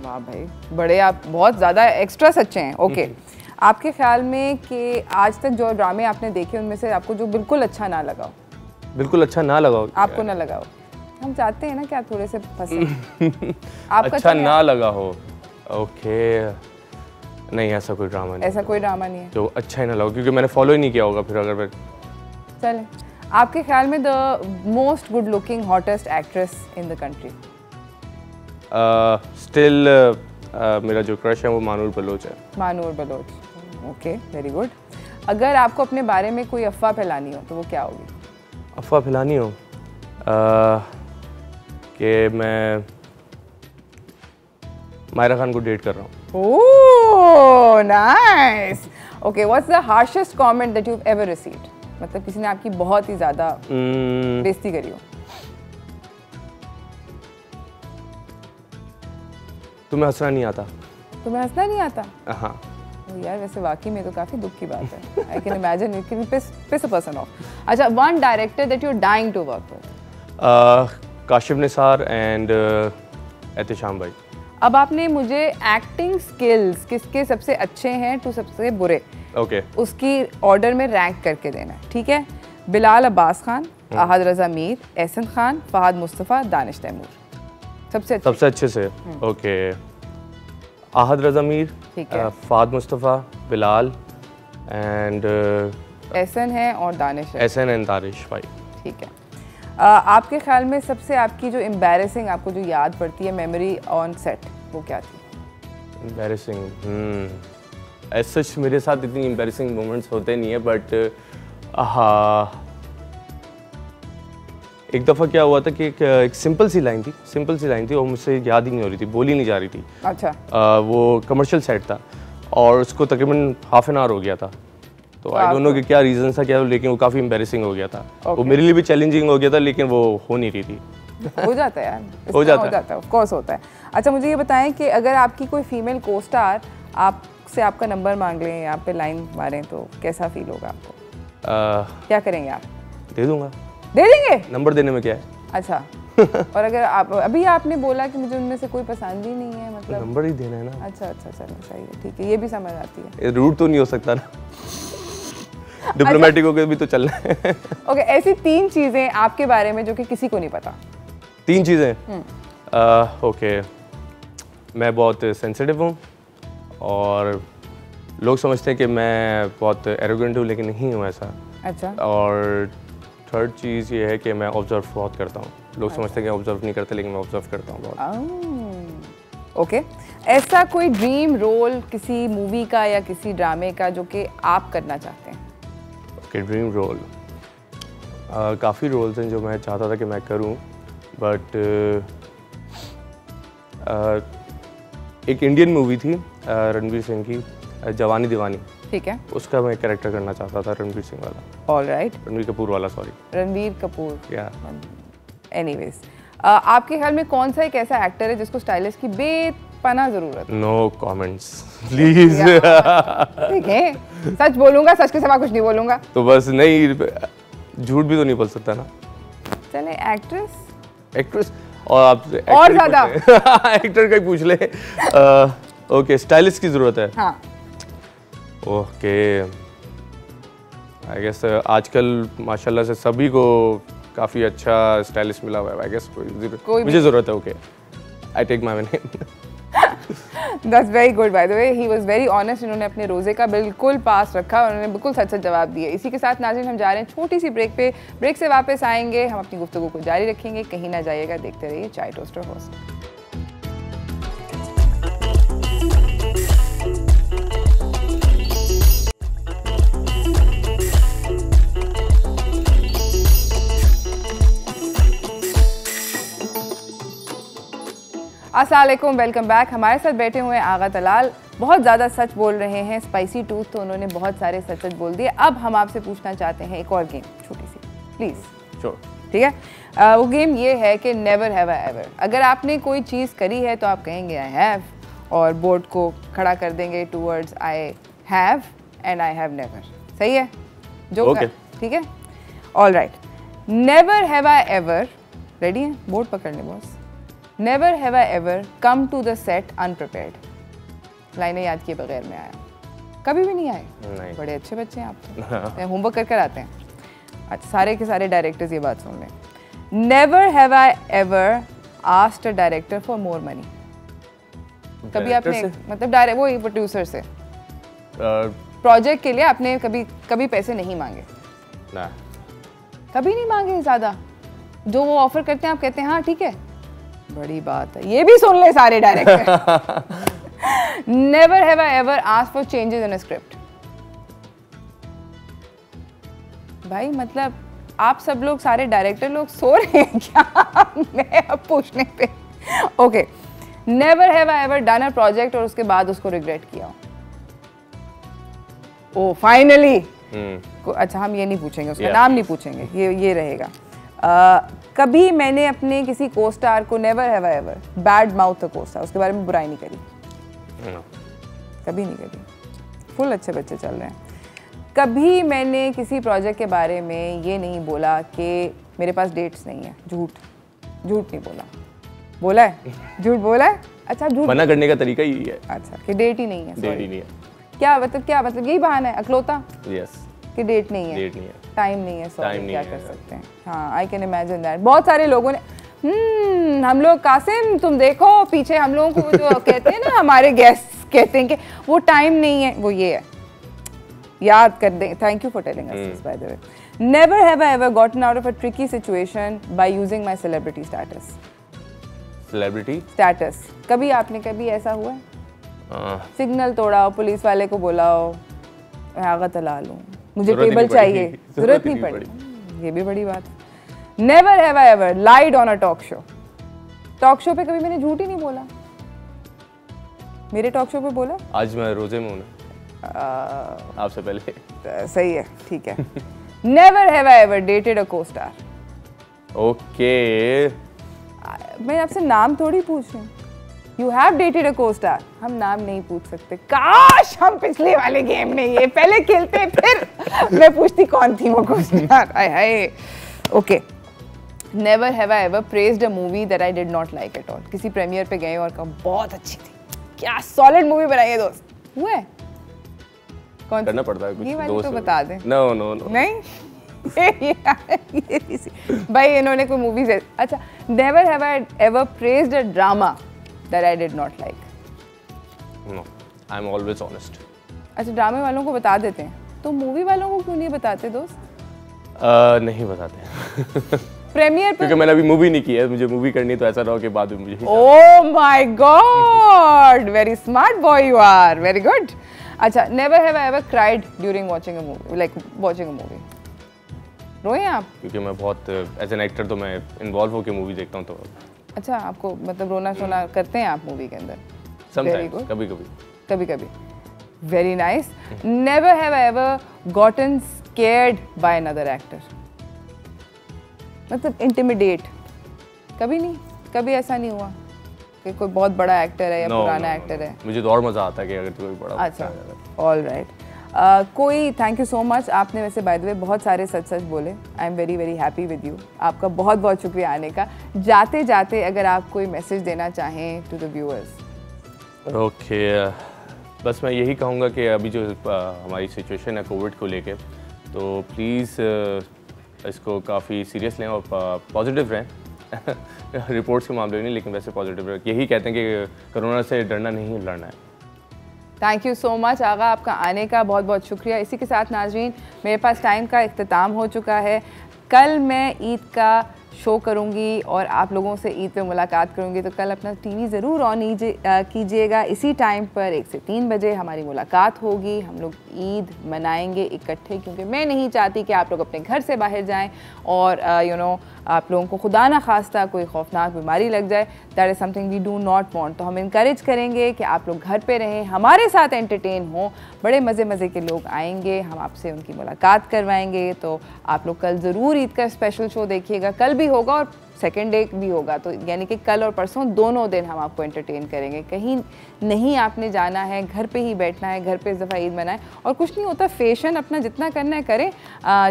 वाह भाई, बड़े आप बहुत ज़्यादा एक्स्ट्रा सच्चे हैं। ओके, आपके ख्याल में कि आज तक जो ड्रामे आपने देखे उनमें से आपको जो बिल्कुल अच्छा ना लगा हो? बिल्कुल अच्छा ना लगा हो? आपको ना लगा हो। हम चाहते हैं ना कि आप थोड़े से फंसे। आपका अच्छा ना लगा हो? ओके, नहीं ऐसा कोई ड्रामा नहीं। ऐसा कोई ड्रामा नहीं है जो अच्छा ही ना लगा, क्योंकि मैंने फॉलो ही नहीं किया होगा फिर। अगर मैं चलें, आपके ख्याल में the most good looking hottest actress in the country? Still मेरा जो क्रश है वो मानूर बलोच है। Manur Bloch, okay, very good. अगर आपको अपने बारे में कोई अफवाह फैलानी हो तो वो क्या होगी? अफवाह फैलानी हो कि मैं मायरा खान को डेट कर रहा हूँ। Oh nice. Okay, what's the harshest comment that you have ever received? मतलब किसी ने आपकी बहुत ही ज़्यादा बेइज्जती करी हो। तुम्हें हंसना नहीं आता? तुम्हें हंसना नहीं आता? हाँ यार, वैसे वाकई में तो काफ़ी दुख की बात है। I can imagine it can piss a person off. अच्छा, one director that you are dying to work with? Kashif Nisar and Ehtesham bhai. अब आपने मुझे एक्टिंग स्किल्स किसके सबसे अच्छे हैं टू सबसे बुरे, ओके, उसकी ऑर्डर में रैंक करके देना है, ठीक है? बिलाल अब्बास खान, अहद रज़ा मीर, एहसन खान, फहद मुस्तफ़ा, दानिश तैमूर। सबसे अच्छे से। ओके, अहद रज़ा मीर, फहद मुस्तफ़ा, बिलाल एंड एहसन है और दानिश है। एहसन एंड दानिश भाई, ठीक है। आपके ख्याल में सबसे आपकी जो एम्बैरेसिंग आपको जो याद पड़ती है मेमोरी ऑन सेट, वो क्या थी? एम्बैरेसिंग ऐसा सच मेरे साथ इतनी एम्बैरेसिंग मोमेंट्स होते नहीं है, बट हाँ, एक दफ़ा क्या हुआ था कि एक सिंपल सी लाइन थी और मुझसे याद ही नहीं हो रही थी, बोली नहीं जा रही थी। अच्छा। वो कमर्शियल सेट था और उसको तकरीबन हाफ एन आवर हो गया था, तो आई डोंट नो कि क्या रीज़न था क्या, लेकिन वो काफ़ी एम्बैरेसिंग हो गया था। वो मेरे लिए भी चैलेंजिंग हो गया था, लेकिन वो हो नहीं रही थी। हो जाता है यार, हो जाता है, ऑफ कोर्स होता है। अच्छा, मुझे ये बताएं कि अगर आपकी कोई फीमेल को स्टार आपसे आपका नंबर मांग लें, आप पे लाइन मारें, तो कैसा फील होगा आपको? क्या करेंगे आप? दे दूंगा। दे देंगे? नंबर देने में क्या है? अच्छा। और अगर आप अभी आपने बोला कि मुझे उनमें से कोई पसंद ही नहीं है, मतलब नंबर ही देना है ना। अच्छा, चलो सही है, ठीक है, ये भी समझ आती है। रूट तो नहीं हो सकता ना। डिप्लोमेटिक होकर भी तो चलना है। ओके, ऐसी 3 चीजें आपके बारे में जो कि किसी को नहीं पता। 3 चीजें? ओके, मैं बहुत सेंसिटिव हूँ और लोग समझते हैं कि मैं बहुत एरोगेंट हूँ, लेकिन नहीं हूँ ऐसा। अच्छा। और थर्ड चीज़ ये है कि मैं ऑब्जर्व बहुत करता हूँ। लोग समझते हैं कि ऑब्जर्व नहीं करते, लेकिन मैं ऑब्जर्व करता हूँ बहुत। ओके, ऐसा कोई ड्रीम रोल किसी मूवी का या किसी ड्रामे का जो कि आप करना चाहते हैं? ओके, ड्रीम रोल काफ़ी रोल्स हैं जो मैं चाहता था कि मैं करूँ, बट एक इंडियन मूवी थी रणवीर सिंह की, जवानी दीवानी, ठीक है, उसका मैं कैरेक्टर करना चाहता था, रणवीर सिंह वाला। ऑलराइट, रणवीर कपूर वाला, सॉरी, रणवीर कपूर। या एनीवेज, आपके ख्याल में कौन सा एक ऐसा एक्टर है जिसको स्टाइलिस्ट की बेपनाह जरूरत है? No comments please. ठीक है, सच बोलूंगा, सच के सिवा कुछ नहीं बोलूंगा। तो बस नहीं, झूठ भी तो नहीं बोल सकता ना। चले, एक्ट्रेस और आप और ज्यादा एक्टर का ही पूछ ले। ओके, स्टाइलिस्ट की जरूरत है। हाँ। ओके, आई गेस आजकल माशाल्लाह से सभी को काफ़ी अच्छा स्टाइलिस्ट मिला हुआ है। आई गेस कोई मुझे ज़रूरत है। Okay, I take my name. That's very good, by the way, he was very honest. इन्होंने अपने रोज़े का बिल्कुल पास रखा, उन्होंने बिल्कुल सच सच जवाब दिए। इसी के साथ नाज़रीन हम जा रहे हैं छोटी सी ब्रेक पे, ब्रेक से वापस आएंगे, हम अपनी गुफ्तगू को जारी रखेंगे, कहीं ना जाइएगा, देखते रहिए चाय टोस्टर होस्ट। अस्सलाम वालेकुम, वेलकम बैक। हमारे साथ बैठे हुए हैं आगा तलाल, बहुत ज़्यादा सच बोल रहे हैं, स्पाइसी टूथ, तो उन्होंने बहुत सारे सच सच बोल दिए। अब हम आपसे पूछना चाहते हैं एक और गेम, छोटी सी, प्लीज़। श्योर। ठीक है, वो गेम ये है कि नेवर हैव आई एवर। अगर आपने कोई चीज़ करी है तो आप कहेंगे आई हैव, और बोर्ड को खड़ा कर देंगे towards I have and I have never. सही है जो? ठीक है, all right. Never have I ever, ready है? बोर्ड पकड़ ले boss. Never have I ever come to the set unprepared. लाइनें याद किए बगैर में आया, कभी भी नहीं आए? नहीं। बड़े अच्छे बच्चे हैं आप तो, होमवर्क कर आते हैं। अच्छा, सारे के सारे डायरेक्टर्स ये बात सुन लें। Never have I ever asked a director for more money. कभी आपने मतलब डायरेक्ट वही प्रोड्यूसर से प्रोजेक्ट के लिए आपने कभी पैसे नहीं मांगे? ना, कभी नहीं मांगे ज़्यादा। जो वो ऑफर करते हैं आप कहते हैं हाँ ठीक है, बड़ी बात है। ये भी सुन ले सारे director. Never have I ever asked for changes in a script. भाई मतलब आप सब लोग सारे डायरेक्टर लोग सो रहे हैं क्या? मैं अब पूछने पे। Okay, never have I ever done a project और उसके बाद उसको रिग्रेट किया। ओ फाइनली। अच्छा, हम ये नहीं पूछेंगे, उसका नाम नहीं पूछेंगे, ये रहेगा। कभी मैंने अपने किसी को स्टार को never have I ever bad mouth को स्टार, उसके बारे में बुराई नहीं करी? कभी नहीं करी। फुल अच्छे बच्चे चल रहे हैं। कभी मैंने किसी प्रोजेक्ट के बारे में ये नहीं बोला कि मेरे पास डेट्स नहीं है? झूठ नहीं बोला? बोला है? झूठ बोला है? अच्छा, झूठ मना करने का तरीका यही है। अच्छा, कि डेट ही नहीं है। डेट ही नहीं है क्या मतलब यही बहाना है अकलौता? यस, कि डेट नहीं है, टाइम नहीं है, सॉरी क्या कर सकते हैं। हाँ, आई कैन इमेजिन दैट। बहुत सारे लोगों ने हम लोग, कासिम तुम देखो पीछे हम लोगों को जो कहते हैं ना, हमारे गेस्ट कहते हैं कि वो टाइम नहीं है, वो ये है, याद कर दें। Thank you for telling us this by the way. Never have I ever gotten out of a tricky situation by using my celebrity status. Celebrity status, कभी आपने कभी ऐसा हुआ है? सिग्नल तोड़ा, पुलिस वाले को बुलाओ, आगा तला लूं, मुझे टेबल चाहिए, जरूरत नहीं पड़ी। ये भी बड़ी बात है। Never have I ever lied on a talk show. Talk show पे कभी मैंने झूठ ही नहीं बोला। मेरे टॉक शो पे बोला? आज मैं रोजे में हूं आपसे पहले। सही है, ठीक है। Never have I ever dated अ को स्टार। ओके, मैं आपसे नाम थोड़ी पूछ रही हूँ। You have dated a co-star। हम नाम नहीं पूछ सकते। काश हम पिछले वाले गेम में ये पहले खेलते, फिर मैं पूछती कौन थी वो co-star। Hi. Okay, never have I ever praised a movie that I did not like at all. किसी प्रीमियर पे गए और कहा बहुत अच्छी थी, क्या सॉलिड मूवी बनाई है दोस्त। हुआ है? कौन करना पड़ता है कुछ, ये वाली तो बता दे। नो नहीं। ये भाई इन्होंने कोई मूवीज। अच्छा, never have I ever praised a drama that I did not like। No, I'm always honest। अच्छा, ड्रामे वालों को बता देते हैं, तो मूवी वालों को क्यों नहीं बताते दोस्त? नहीं बताते। प्रीमियर पे क्योंकि मैंने अभी मूवी नहीं की है, मुझे मूवी करनी तो ऐसा रहो कि बाद में मुझे। Oh my god, very smart boy you are, very good. अच्छा, never have I ever cried during watching a movie, like watching a movie. रोए आप? क्योंकि मैं बहुत एज एन एक्टर तो मैं इन्वॉल्व होकर मूवी देखता हूँ, तो अच्छा, आपको मतलब रोना सोना करते हैं आप मूवी के अंदर? समटाइम्स, कभी-कभी। Very nice. Never have I ever gotten scared by another actor. मतलब इंटिमिडेट कभी नहीं? कभी ऐसा नहीं हुआ कि कोई बहुत बड़ा एक्टर है या पुराना एक्टर है? मुझे तो और मजा आता है कि अगर कोई बड़ा। अच्छा, ऑल राइट। कोई थैंक यू सो मच। आपने वैसे बाय द वे बहुत सारे सच बोले। I am very very happy with you. आपका बहुत बहुत शुक्रिया आने का। जाते जाते अगर आप कोई मैसेज देना चाहें टू द व्यूअर्स। ओके, बस मैं यही कहूँगा कि अभी जो हमारी सिचुएशन है कोविड को लेके, तो प्लीज़ इसको काफ़ी सीरियस लें और पॉजिटिव रहें। रिपोर्ट्स के मामले में नहीं, लेकिन वैसे पॉजिटिव रहें। यही कहते हैं कि कोरोना से डरना नहीं, लड़ना है। थैंक यू सो मच आगा, आपका आने का बहुत बहुत शुक्रिया। इसी के साथ नाज़रीन, मेरे पास टाइम का इख्तिताम हो चुका है। कल मैं ईद का शो करूँगी और आप लोगों से ईद पे मुलाकात करूँगी। तो कल अपना टीवी ज़रूर ऑन कीजिएगा, इसी टाइम पर 1 से 3 बजे हमारी मुलाकात होगी। हम लोग ईद मनाएंगे इकट्ठे, क्योंकि मैं नहीं चाहती कि आप लोग अपने घर से बाहर जाएं और आप लोगों को खुदा ना खास्ता कोई खौफनाक बीमारी लग जाए। That is something we do not want. तो हम इनकरेज करेंगे कि आप लोग घर पे रहें, हमारे साथ एंटरटेन हों, बड़े मज़े के लोग आएंगे, हम आपसे उनकी मुलाकात करवाएंगे। तो आप लोग कल ज़रूर ईद का स्पेशल शो देखिएगा, कल भी होगा और सेकेंड डे भी होगा। तो यानी कि कल और परसों दोनों दिन हम आपको एंटरटेन करेंगे। कहीं नहीं आपने जाना है, घर पे ही बैठना है, घर पे इस दफ़ा ईद मनाएं। और कुछ नहीं होता, फैशन अपना जितना करना है करें।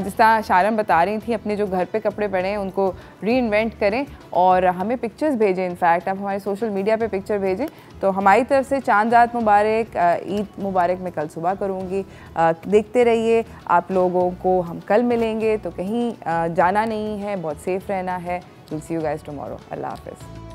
जिस तरह शारम बता रही थी, अपने जो घर पे कपड़े पड़े हैं उनको रीइन्वेंट करें और हमें पिक्चर्स भेजें। इनफैक्ट आप हमारे सोशल मीडिया पे पिक्चर भेजें। तो हमारी तरफ से चांद रात मुबारक, ईद मुबारक मैं कल सुबह करूँगी। देखते रहिए, आप लोगों को हम कल मिलेंगे। तो कहीं जाना नहीं है, बहुत सेफ़ रहना है। We'll see you guys tomorrow. Allah Hafiz.